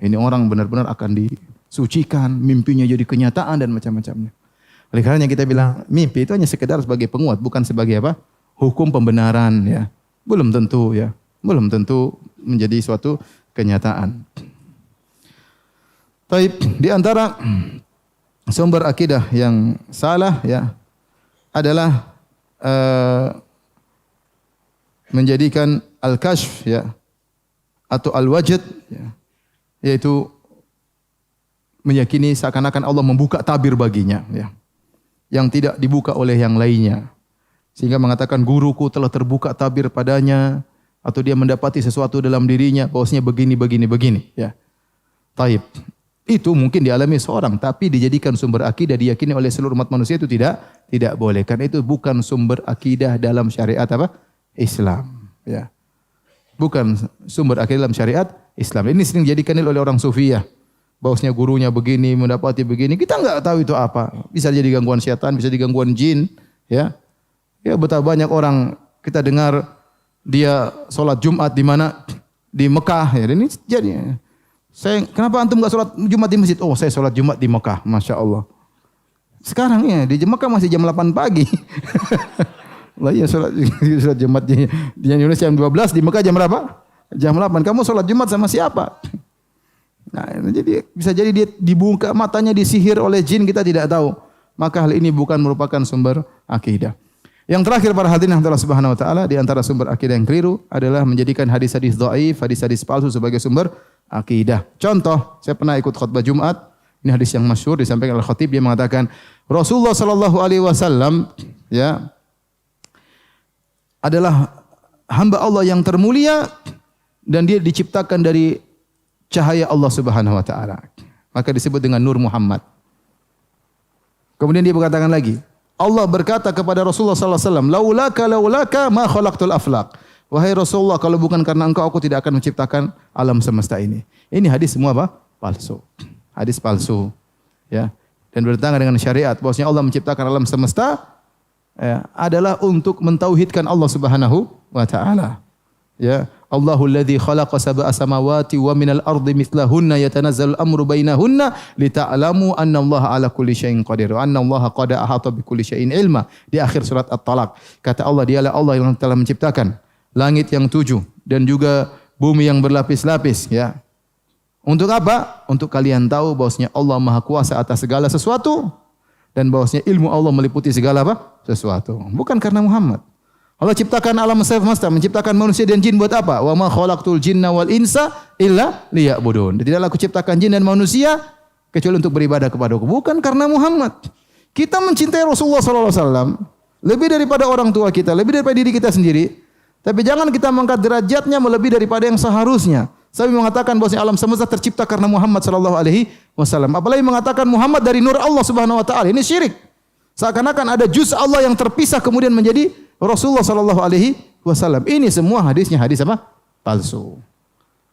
Ini orang benar-benar akan disucikan, mimpinya jadi kenyataan dan macam-macamnya. Oleh karena kita bilang mimpi itu hanya sekedar sebagai penguat, bukan sebagai apa? Hukum pembenaran ya. Belum tentu ya. Belum tentu menjadi suatu kenyataan. Taib, di antara sumber akidah yang salah ya adalah menjadikan al-kashf ya atau al-wajd ya, yaitu meyakini seakan-akan Allah membuka tabir baginya ya, yang tidak dibuka oleh yang lainnya. Sehingga mengatakan guruku telah terbuka tabir padanya, atau dia mendapati sesuatu dalam dirinya bahwasanya begini ya. Taib. Itu mungkin dialami seorang, tapi dijadikan sumber akidah diyakini oleh seluruh umat manusia itu tidak boleh. Karena itu bukan sumber akidah dalam syariat apa? Islam. Ya. Bukan sumber akidah dalam syariat Islam. Ini sering dijadikan oleh orang sufiyah. Bahwasanya gurunya begini, mendapati begini. Kita enggak tahu itu apa. Bisa jadi gangguan setan, bisa jadi gangguan jin. Ya, ya betapa banyak orang kita dengar dia sholat Jumat di mana? Di Mekah. Ya, ini jadi. Kenapa antum enggak sholat Jumat di masjid? Oh, saya sholat Jumat di Mekah. Masya Allah. Sekarang ya di Mekah masih jam 8 pagi. Lah iya sholat Jumat di Indonesia jam 12, di Mekah jam berapa? Jam 8. Kamu sholat Jumat sama siapa? Nah, jadi bisa jadi dia dibuka matanya disihir oleh jin, kita tidak tahu. Maka hal ini bukan merupakan sumber akidah. Yang terakhir para hadirin Allah Subhanahu wa taala, di antara sumber akidah yang keliru adalah menjadikan hadis-hadis dhaif, hadis-hadis palsu sebagai sumber akidah. Contoh, saya pernah ikut khutbah Jumat. Ini hadis yang masyhur disampaikan oleh khatib, dia mengatakan Rasulullah sallallahu alaihi wasallam ya adalah hamba Allah yang termulia dan dia diciptakan dari cahaya Allah Subhanahu wa taala. Maka disebut dengan Nur Muhammad. Kemudian dia berkatakan lagi, Allah berkata kepada Rasulullah sallallahu alaihi wasallam, "Laulaka ma khalaqtul aflaq." Wahai Rasulullah, kalau bukan karena engkau aku tidak akan menciptakan alam semesta ini. Ini hadis semua apa? Palsu. Hadis palsu. Ya. Dan bertentangan dengan syariat. Bahwasanya Allah menciptakan alam semesta ya, adalah untuk mentauhidkan Allah Subhanahu wa taala. Ya, Allahul ladzi khalaqa sab'a samawati wa minal ardi mithlahunna yatanazzalu al-amru bainahunna lita'lamu anna Allah ala kulli syai'in qadir wa anna Allah qad ahata bi kulli syai'in ilma. Di akhir surat At-Talaq kata Allah, dialah Allah yang telah menciptakan langit yang 7 dan juga bumi yang berlapis-lapis ya. Untuk apa? Untuk kalian tahu bahwasanya Allah Maha Kuasa atas segala sesuatu dan bahwasanya ilmu Allah meliputi segala apa? Sesuatu. Bukan karena Muhammad. Allah ciptakan alam semesta, menciptakan manusia dan jin buat apa? Wa ma khalaqtul jinna wal insa illa liya'budun. Tidaklah aku ciptakan jin dan manusia kecuali untuk beribadah kepadaku. Bukan karena Muhammad. Kita mencintai Rasulullah sallallahu alaihi wasallam lebih daripada orang tua kita, lebih daripada diri kita sendiri. Tapi jangan kita mengangkat derajatnya melebihi daripada yang seharusnya. Saya mengatakan bahwa alam semesta tercipta karena Muhammad sallallahu alaihi wasallam. Apalagi mengatakan Muhammad dari nur Allah Subhanahu wa taala. Ini syirik. Seakan-akan ada juz Allah yang terpisah kemudian menjadi Rasulullah sallallahu alaihi wasallam. Ini semua hadisnya hadis apa? Palsu.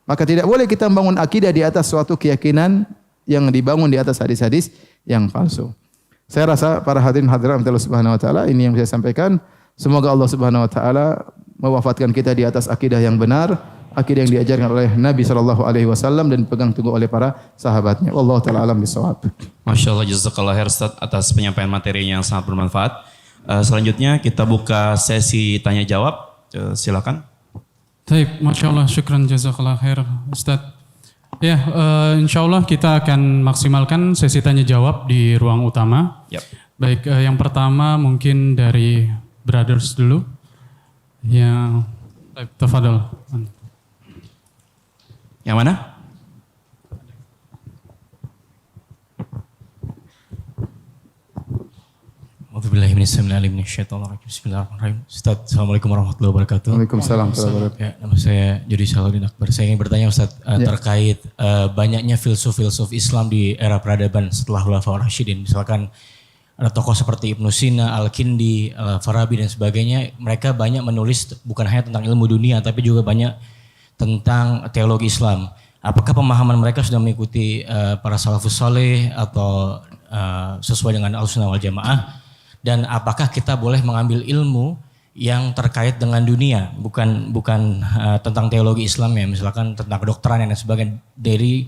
Maka tidak boleh kita membangun akidah di atas suatu keyakinan yang dibangun di atas hadis-hadis yang palsu. Saya rasa para hadirin hadirat Allah Subhanahu wa taala, ini yang saya sampaikan. Semoga Allah Subhanahu wa taala mewafatkan kita di atas akidah yang benar, akidah yang diajarkan oleh Nabi sallallahu alaihi wasallam dan dipegang teguh oleh para sahabatnya. Wallahu taala alam bisawab. Masyaallah, jazakallah khair Ustaz atas penyampaian materinya yang sangat bermanfaat. Selanjutnya kita buka sesi tanya jawab. Silakan. Baik, masyaallah, syukran jazakallah khair Ustaz. Ya, insyaallah kita akan maksimalkan sesi tanya jawab di ruang utama. Yep. Baik, yang pertama mungkin dari brothers dulu. Ya, tafadhol. Yang mana? Bismillahirrahmanirrahim. Ustaz, Assalamualaikum warahmatullahi wabarakatuh. Waalaikumsalam warahmatullahi wabarakatuh. Ya, nama saya Jody Salahuddin Akbar. Saya ingin bertanya Ustaz terkait banyaknya filsuf-filsuf Islam di era peradaban setelah Khulafaur Rasyidin. Misalkan ada tokoh seperti Ibnu Sina, Al-Kindi, Al-Farabi dan sebagainya. Mereka banyak menulis bukan hanya tentang ilmu dunia tapi juga banyak tentang teologi Islam. Apakah pemahaman mereka sudah mengikuti para salafus saleh atau sesuai dengan Ahlussunnah wal Jamaah? Dan apakah kita boleh mengambil ilmu yang terkait dengan dunia, bukan tentang teologi Islam ya, misalkan tentang kedokteran dan sebagainya, dari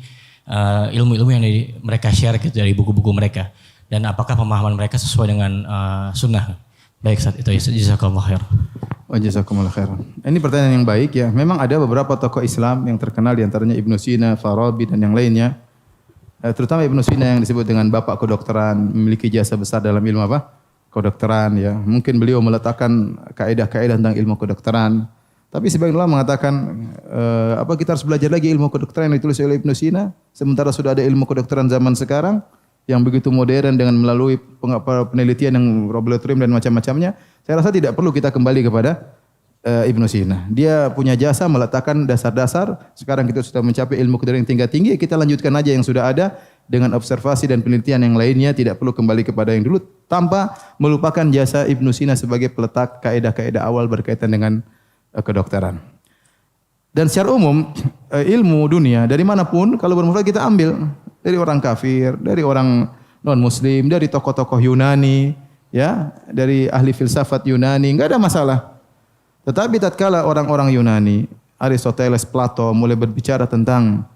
ilmu-ilmu yang mereka share gitu dari buku-buku mereka? Dan apakah pemahaman mereka sesuai dengan sunnah? Baik, saat itu jazakallahu khair. Wa jazakumullah khairan. Ini pertanyaan yang baik ya. Memang ada beberapa tokoh Islam yang terkenal, di antaranya Ibnu Sina, Farabi dan yang lainnya. Terutama Ibnu Sina yang disebut dengan bapak kedokteran, memiliki jasa besar dalam ilmu apa? Kedokteran ya. Mungkin beliau meletakkan kaidah-kaidah tentang ilmu kedokteran. Tapi sebagian ulama mengatakan kita harus belajar lagi ilmu kedokteran yang ditulis oleh Ibnu Sina, sementara sudah ada ilmu kedokteran zaman sekarang yang begitu modern dengan melalui penelitian yang laboratorium dan macam-macamnya. Saya rasa tidak perlu kita kembali kepada Ibnu Sina. Dia punya jasa meletakkan dasar-dasar. Sekarang kita sudah mencapai ilmu kedokteran yang tinggi, kita lanjutkan aja yang sudah ada. dengan observasi dan penelitian yang lainnya, tidak perlu kembali kepada yang dulu tanpa melupakan jasa Ibnu Sina sebagai peletak kaidah-kaidah awal berkaitan dengan kedokteran. Dan secara umum ilmu dunia dari manapun kalau bermula kita ambil dari orang kafir, dari orang non muslim, dari tokoh-tokoh Yunani, ya, dari ahli filsafat Yunani, enggak ada masalah. Tetapi tatkala orang-orang Yunani, Aristoteles, Plato mulai berbicara tentang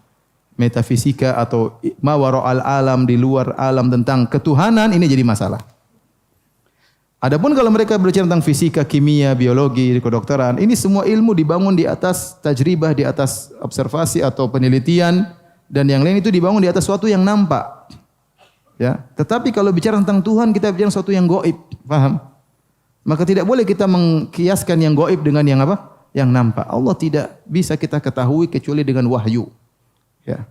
metafisika atau mawara'al alam, di luar alam, tentang ketuhanan, ini jadi masalah. Adapun kalau mereka berbicara tentang fisika, kimia, biologi, kedokteran, ini semua ilmu dibangun di atas tajribah, di atas observasi atau penelitian, dan yang lain itu dibangun di atas sesuatu yang nampak. Ya, tetapi kalau bicara tentang Tuhan, kita bicara sesuatu yang gaib, paham? Maka tidak boleh kita mengkiaskan yang gaib dengan yang apa? Yang nampak. Allah tidak bisa kita ketahui kecuali dengan wahyu. Ya.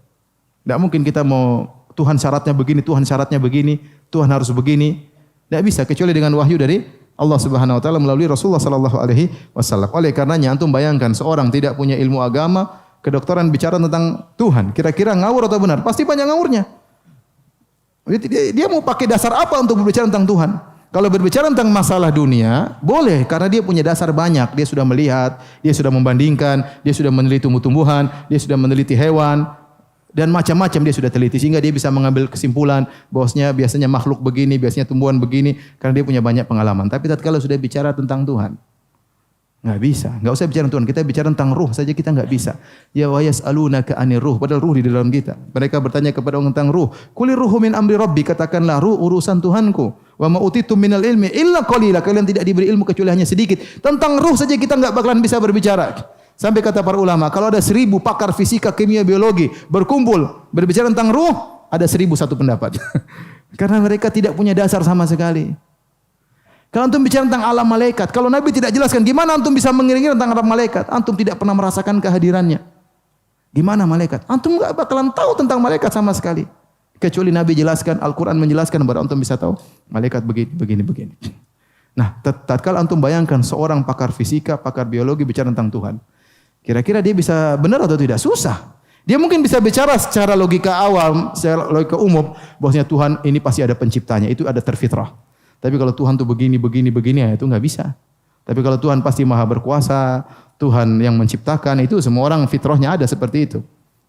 Tidak mungkin kita mau Tuhan syaratnya begini, Tuhan syaratnya begini, Tuhan harus begini. Tidak bisa kecuali dengan wahyu dari Allah Subhanahu wa taala melalui Rasulullah sallallahu alaihi wasallam. Oleh karenanya antum bayangkan seorang tidak punya ilmu agama, kedokteran bicara tentang Tuhan, kira-kira ngawur atau benar? Pasti banyak ngawurnya. Dia mau pakai dasar apa untuk berbicara tentang Tuhan? Kalau berbicara tentang masalah dunia, boleh karena dia punya dasar banyak. Dia sudah melihat, dia sudah membandingkan, dia sudah meneliti tumbuh-tumbuhan, dia sudah meneliti hewan dan macam-macam dia sudah teliti sehingga dia bisa mengambil kesimpulan bahwasanya biasanya makhluk begini, biasanya tumbuhan begini karena dia punya banyak pengalaman. Tapi tatkala sudah bicara tentang Tuhan, enggak bisa. Enggak usah bicara Tuhan, kita bicara tentang ruh saja kita enggak bisa. Ya wa yas'alunaka 'anir ruh, padahal ruh di dalam kita. Mereka bertanya kepada Allah tentang ruh. Qulir ruhu min amri rabbi, katakanlah ruh urusan Tuhanku. Wa ma utitum minal ilmi illa qalila, kalian tidak diberi ilmu kecuali hanya sedikit. Tentang ruh saja kita enggak bakalan bisa berbicara. Sampai kata para ulama, kalau ada 1000 pakar fisika, kimia, biologi berkumpul berbicara tentang ruh, ada 1001 pendapat. Karena mereka tidak punya dasar sama sekali. Kalau antum bicara tentang alam malaikat, kalau Nabi tidak jelaskan, gimana antum bisa mengiringi tentang alam malaikat? Antum tidak pernah merasakan kehadirannya. Gimana malaikat? Antum enggak bakalan tahu tentang malaikat sama sekali. Kecuali Nabi jelaskan, Al-Quran menjelaskan, baru antum bisa tahu malaikat begini. Nah, tatkala antum bayangkan seorang pakar fisika, pakar biologi bicara tentang Tuhan. Kira-kira dia bisa benar atau tidak? Susah. Dia mungkin bisa bicara secara logika awam, secara logika umum, bahwasanya Tuhan ini pasti ada penciptanya, itu ada terfitrah. Tapi kalau Tuhan tuh begini ya itu enggak bisa. Tapi kalau Tuhan pasti maha berkuasa, Tuhan yang menciptakan, itu semua orang fitrahnya ada seperti itu.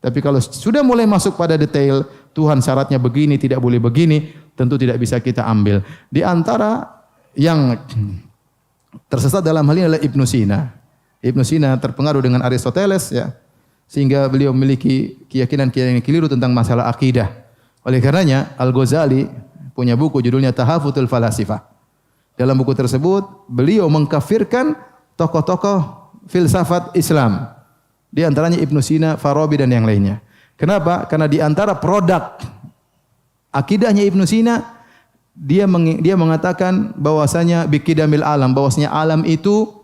Tapi kalau sudah mulai masuk pada detail, Tuhan syaratnya begini, tidak boleh begini, tentu tidak bisa kita ambil. Di antara yang tersesat dalam hal ini adalah Ibnu Sina. Ibnu Sina terpengaruh dengan Aristoteles, ya, sehingga beliau memiliki keyakinan-keyakinan keliru tentang masalah akidah. Oleh karenanya Al-Ghazali punya buku judulnya Tahafutul Falasifah. Dalam buku tersebut beliau mengkafirkan tokoh-tokoh filsafat Islam. Di antaranya Ibnu Sina, Farabi dan yang lainnya. Kenapa? Karena di antara produk akidahnya Ibnu Sina, dia mengatakan bahwasanya bikidamil alam, bahwasanya alam itu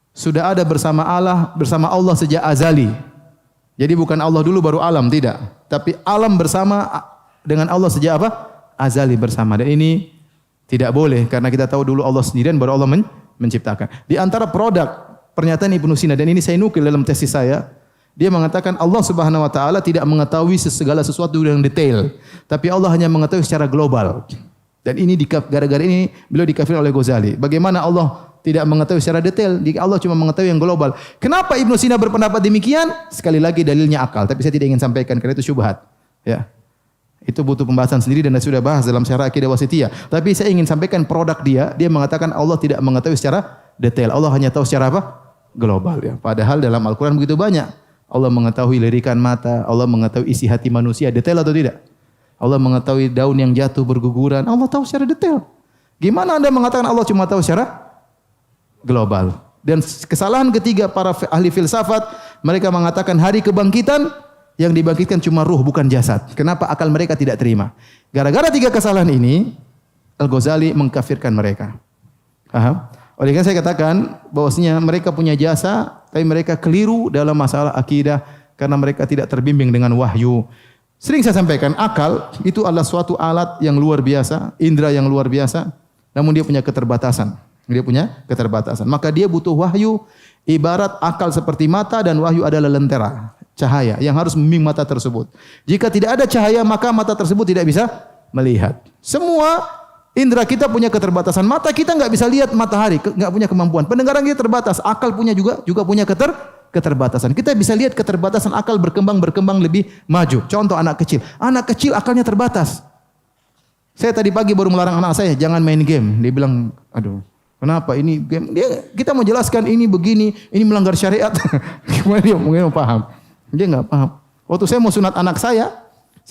sudah ada bersama Allah sejak azali. Jadi bukan Allah dulu baru alam, tidak. Tapi alam bersama dengan Allah sejak apa? Azali bersama. Dan ini tidak boleh karena kita tahu dulu Allah sendirian baru Allah menciptakan. Di antara produk pernyataan Ibnu Sina, dan ini saya nukil dalam tesis saya, dia mengatakan Allah Subhanahu wa taala tidak mengetahui segala sesuatu yang detail, tapi Allah hanya mengetahui secara global. Dan ini gara-gara ini beliau dikafirkan oleh Ghazali. Bagaimana Allah tidak mengetahui secara detail, Allah cuma mengetahui yang global. Kenapa Ibnu Sina berpendapat demikian? Sekali lagi dalilnya akal, tapi saya tidak ingin sampaikan karena itu syubhat. Ya. Itu butuh pembahasan sendiri dan saya sudah bahas dalam syarah akidah wasithiyah. Tapi saya ingin sampaikan produk dia mengatakan Allah tidak mengetahui secara detail. Allah hanya tahu secara apa? Global, ya. Padahal dalam Al-Qur'an begitu banyak. Allah mengetahui lirikan mata, Allah mengetahui isi hati manusia, detail atau tidak? Allah mengetahui daun yang jatuh berguguran, Allah tahu secara detail. Gimana Anda mengatakan Allah cuma tahu secara global? Dan kesalahan ketiga para ahli filsafat, mereka mengatakan hari kebangkitan yang dibangkitkan cuma ruh bukan jasad. Kenapa akal mereka tidak terima? Gara-gara 3 kesalahan ini, Al-Ghazali mengkafirkan mereka. Paham? Oleh karena saya katakan bahwasanya mereka punya jasa, tapi mereka keliru dalam masalah akidah karena mereka tidak terbimbing dengan wahyu. Sering saya sampaikan, akal itu adalah suatu alat yang luar biasa, indera yang luar biasa, namun dia punya keterbatasan. Maka dia butuh wahyu, ibarat akal seperti mata dan wahyu adalah lentera. cahaya yang harus membimbing mata tersebut. Jika tidak ada cahaya, maka mata tersebut tidak bisa melihat. Semua indera kita punya keterbatasan. Mata kita nggak bisa lihat matahari, nggak punya kemampuan. Pendengaran kita terbatas. Akal punya juga punya keterbatasan. Kita bisa lihat keterbatasan akal berkembang lebih maju. Contoh anak kecil. Anak kecil akalnya terbatas. Saya tadi pagi baru melarang anak saya jangan main game. Dia bilang, aduh, kenapa ini game? Kita mau jelaskan ini begini, ini melanggar syariat. Gimana dia mungkin paham? Dia nggak paham. Waktu saya mau sunat anak saya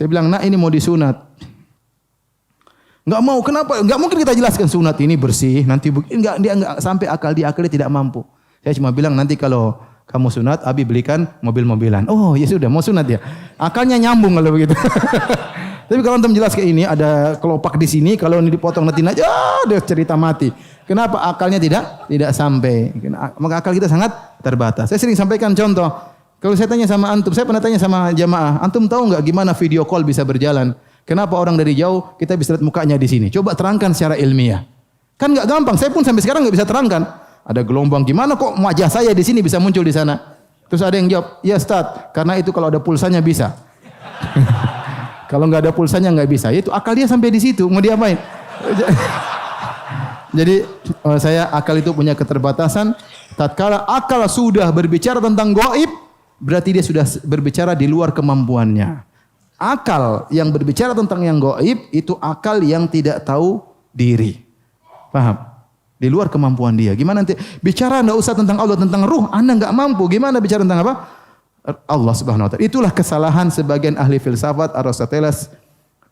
bilang, nak ini mau disunat. Nggak mau, kenapa? Nggak mungkin kita jelaskan sunat ini bersih, nanti dia nggak sampai akalnya tidak mampu. Saya cuma bilang nanti kalau kamu sunat, Abi belikan mobil-mobilan. Oh ya sudah, mau sunat ya. Akalnya nyambung kalau begitu. Tapi kalau antum jelaskan ini ada kelopak di sini, kalau ini dipotong nanti aja, dia cerita mati. Kenapa akalnya tidak sampai? Maka akal kita sangat terbatas. Saya sering sampaikan contoh. Kalau saya tanya sama antum, saya pernah tanya sama jamaah, antum tahu nggak gimana video call bisa berjalan? Kenapa orang dari jauh kita bisa lihat mukanya di sini? Coba terangkan secara ilmiah. Kan nggak gampang. Saya pun sampai sekarang nggak bisa terangkan. Ada gelombang gimana kok wajah saya di sini bisa muncul di sana? Terus ada yang jawab, ya Ustaz, karena itu kalau ada pulsanya bisa. Kalau nggak ada pulsanya nggak bisa. Itu akal dia sampai di situ. Mau diapain? Jadi saya akal itu punya keterbatasan. Tatkala akal sudah berbicara tentang gaib, berarti dia sudah berbicara di luar kemampuannya. Akal yang berbicara tentang yang gaib itu akal yang tidak tahu diri. Paham? Di luar kemampuan dia. Gimana nanti bicara enggak usah tentang Allah, tentang ruh, Anda enggak mampu. Gimana bicara tentang apa? Allah Subhanahu wa taala. Itulah kesalahan sebagian ahli filsafat Aristoteles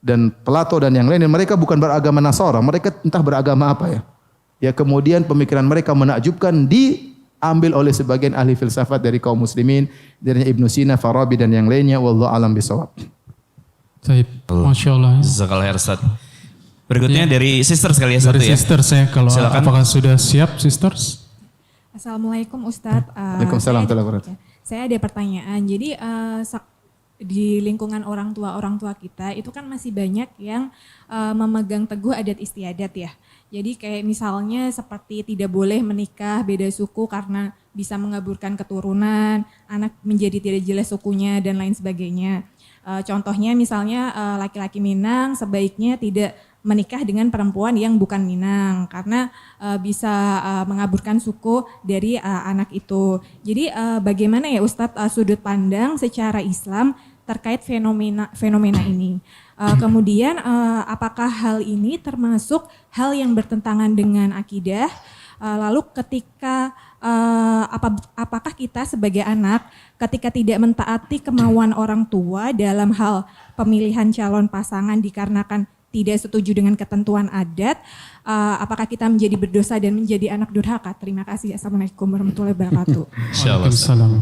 dan Plato dan yang lain. Mereka bukan beragama Nasara, mereka entah beragama apa ya. Ya kemudian pemikiran mereka menakjubkan diambil oleh sebagian ahli filsafat dari kaum muslimin, dari Ibnu Sina, Farabi dan yang lainnya. Wallahu a'lam bishawab. Baik, Masya Allah. Jazakallah khair Ustaz. Berikutnya dari sisters kali ya satu dari ya. sisters ya, kalau Silakan. apakah sudah siap sisters? Assalamualaikum Ustadz. Waalaikumsalam warahmatullahi wabarakatuh. Saya ada pertanyaan. Jadi di lingkungan orang tua kita itu kan masih banyak yang memegang teguh adat istiadat ya. Jadi kayak misalnya seperti tidak boleh menikah beda suku karena bisa mengaburkan keturunan, anak menjadi tidak jelas sukunya dan lain sebagainya. Contohnya misalnya laki-laki Minang sebaiknya tidak menikah dengan perempuan yang bukan Minang karena bisa mengaburkan suku dari anak itu. Jadi bagaimana ya Ustadz sudut pandang secara Islam terkait fenomena ini? Kemudian apakah hal ini termasuk hal yang bertentangan dengan akidah? Lalu ketika apakah kita sebagai anak ketika tidak mentaati kemauan orang tua dalam hal pemilihan calon pasangan dikarenakan tidak setuju dengan ketentuan adat, apakah kita menjadi berdosa dan menjadi anak durhaka? Terima kasih. Assalamualaikum warahmatullahi wabarakatuh. Waalaikumsalam.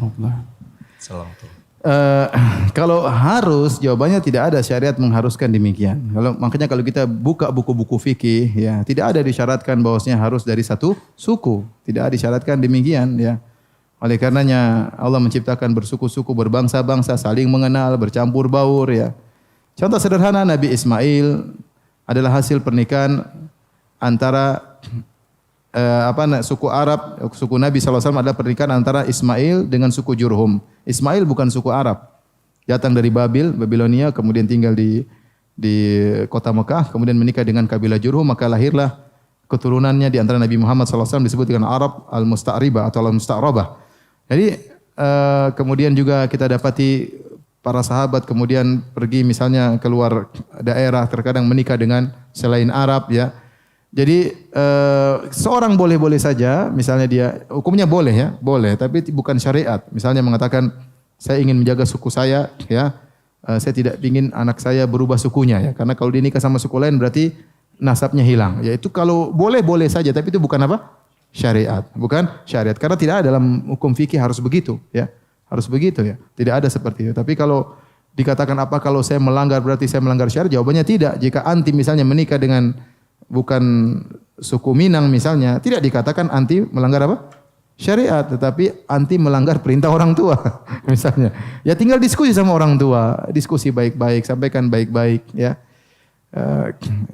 Kalau harus, jawabannya tidak ada syariat mengharuskan demikian. Makanya kalau kita buka buku-buku fikih, ya tidak ada disyaratkan bahwasanya harus dari satu suku, tidak disyaratkan demikian, ya. Oleh karenanya Allah menciptakan bersuku-suku, berbangsa-bangsa, saling mengenal, bercampur baur, ya. Contoh sederhana, Nabi Ismail adalah hasil pernikahan antara suku Arab, suku Nabi SAW adalah pernikahan antara Ismail dengan suku Jurhum. Ismail bukan suku Arab, datang dari Babilonia, kemudian tinggal di kota Mekah, kemudian menikah dengan kabilah Jurhum, maka lahirlah keturunannya di antara Nabi Muhammad SAW disebut dengan Arab al-Musta'ribah atau al-Musta'rabah. Jadi kemudian juga kita dapati para sahabat kemudian pergi misalnya keluar daerah, terkadang menikah dengan selain Arab, ya. Jadi seorang boleh-boleh saja, misalnya dia hukumnya boleh, ya, boleh, tapi bukan syariat. Misalnya mengatakan saya ingin menjaga suku saya, ya, saya tidak ingin anak saya berubah sukunya, ya, karena kalau dia nikah sama suku lain berarti nasabnya hilang. Ya itu kalau boleh-boleh saja, tapi itu bukan apa? Syariat, bukan syariat. Karena tidak ada dalam hukum fikih harus begitu, ya. Harus begitu, ya. Tidak ada seperti itu. Tapi kalau dikatakan apa kalau saya melanggar berarti saya melanggar syariat? Jawabannya tidak. Jika anti misalnya menikah dengan bukan suku Minang misalnya, tidak dikatakan anti melanggar apa? Syariat, tetapi anti melanggar perintah orang tua misalnya. Ya tinggal diskusi sama orang tua, diskusi baik-baik, sampaikan baik-baik, ya.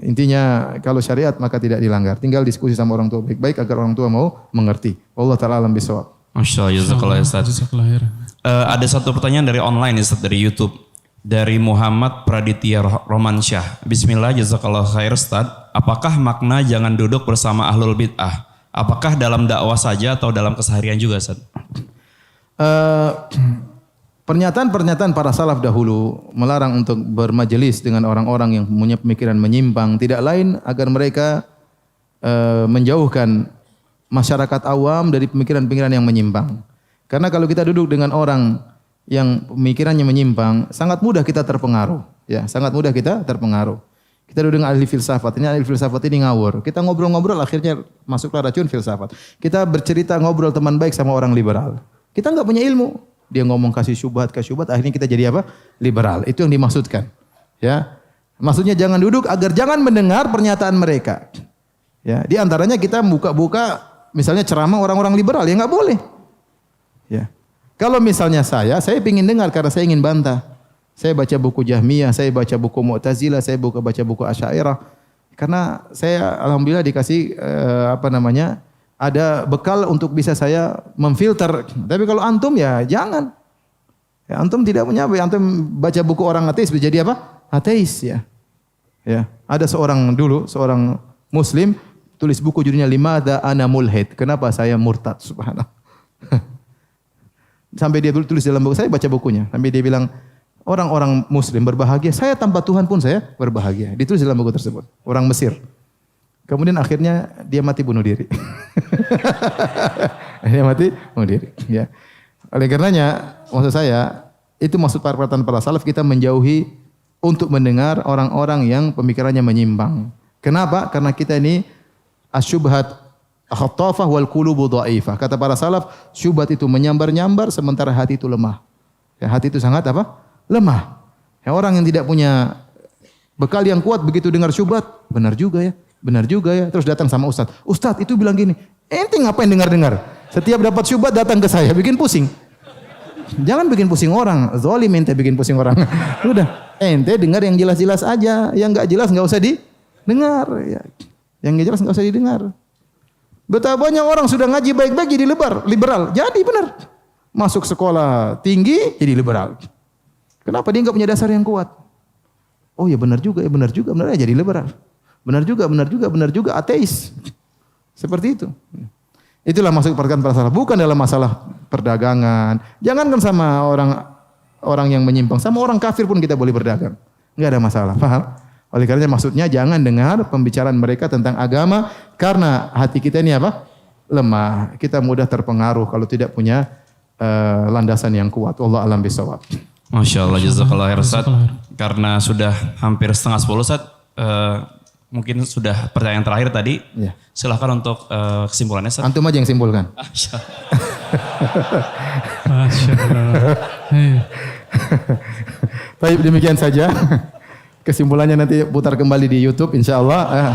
Intinya kalau syariat maka tidak dilanggar. Tinggal diskusi sama orang tua baik-baik agar orang tua mau mengerti. Wallahu taala alam bisawab. Masya Allah, jazakallah Ustaz. Ada satu pertanyaan dari online Ustaz, dari YouTube. Dari Muhammad Praditya Romansyah. Bismillah, jazakallah khair Ustaz. Apakah makna jangan duduk bersama ahlul bid'ah? Apakah dalam dakwah saja atau dalam keseharian juga Ustaz? Pernyataan-pernyataan para salaf dahulu melarang untuk bermajelis dengan orang-orang yang punya pemikiran menyimpang. Tidak lain agar mereka menjauhkan masyarakat awam dari pemikiran-pemikiran yang menyimpang. Karena kalau kita duduk dengan orang yang pemikirannya menyimpang, sangat mudah kita terpengaruh. Ya, sangat mudah kita terpengaruh. Kita duduk dengan ahli filsafat, ini ahli filsafat ini ngawur. Kita ngobrol-ngobrol akhirnya masuklah racun filsafat. Kita bercerita ngobrol teman baik sama orang liberal. Kita nggak punya ilmu. Dia ngomong kasih syubhat, akhirnya kita jadi apa? Liberal. Itu yang dimaksudkan. Ya. Maksudnya jangan duduk agar jangan mendengar pernyataan mereka. Ya, di antaranya kita buka-buka misalnya ceramah orang-orang liberal, ya nggak boleh. Ya. Kalau misalnya saya ingin dengar karena saya ingin bantah. Saya baca buku Jahmiyah, saya baca buku Mu'tazilah, saya baca buku Asy'ariyah. Karena saya alhamdulillah dikasih ada bekal untuk bisa saya memfilter. Tapi kalau antum ya jangan. Ya, antum tidak punya apa, antum baca buku orang ateis bisa jadi apa? Ateis ya. Ya, ada seorang muslim tulis buku judulnya Limadza ana mulhid. Kenapa saya murtad? Subhanallah. Sampai dia tulis dalam buku, saya baca bukunya. Sampai dia bilang, orang-orang muslim berbahagia, saya tanpa Tuhan pun saya berbahagia. Ditulis dalam buku tersebut. Orang Mesir. Kemudian akhirnya dia mati bunuh diri. Dia mati bunuh diri. Ya. Oleh karenanya, maksud saya, itu maksud perkataan para salaf, kita menjauhi untuk mendengar orang-orang yang pemikirannya menyimpang. Kenapa? Karena kita ini asyubhat khattafah wal qulubu dhaifah. Kata para salaf, syubhat itu menyambar-nyambar sementara hati itu lemah. Ya, hati itu sangat apa? Lemah. Ya, orang yang tidak punya bekal yang kuat begitu dengar syubhat, benar juga ya. Terus datang sama ustaz. Ustaz itu bilang gini, ente ngapain dengar-dengar? Setiap dapat syubhat datang ke saya, bikin pusing. Jangan bikin pusing orang. Zalim ente bikin pusing orang. Udah, ente dengar yang jelas-jelas aja, yang enggak jelas enggak usah didengar ya. Yang enggak jelas enggak usah didengar. Betapa banyak orang sudah ngaji baik-baik jadi liberal. Jadi benar. Masuk sekolah tinggi jadi liberal. Kenapa dia enggak punya dasar yang kuat? Oh ya benar juga ya jadi liberal. Benar juga ateis. Seperti itu. Itulah maksud perkataan para salaf, bukan dalam masalah perdagangan. Jangankan sama orang yang menyimpang, sama orang kafir pun kita boleh berdagang. Enggak ada masalah, paham? Oleh karenanya maksudnya jangan dengar pembicaraan mereka tentang agama karena hati kita ini apa? Lemah. Kita mudah terpengaruh kalau tidak punya landasan yang kuat. Wallahu a'lam bishawab. Masya Allah, jazakallah khair Ustaz. Karena sudah hampir 9:30 Ustaz, mungkin sudah pertanyaan terakhir tadi. Ya. Silahkan untuk kesimpulannya Ustaz. Antum aja yang simpulkan. Masya Allah. Baik, demikian saja. Kesimpulannya nanti putar kembali di YouTube insyaallah.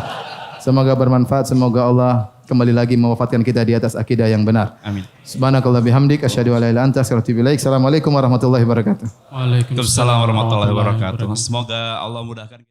Semoga bermanfaat, semoga Allah kembali lagi mewafatkan kita di atas akidah yang benar. Amin. Subhanakallah bihamdik asyhadu an la ilaha illa anta astaghfiruka wa atubu ilaik. Assalamualaikum warahmatullahi wabarakatuh. Waalaikumsalam warahmatullahi wabarakatuh. Semoga Allah mudahkan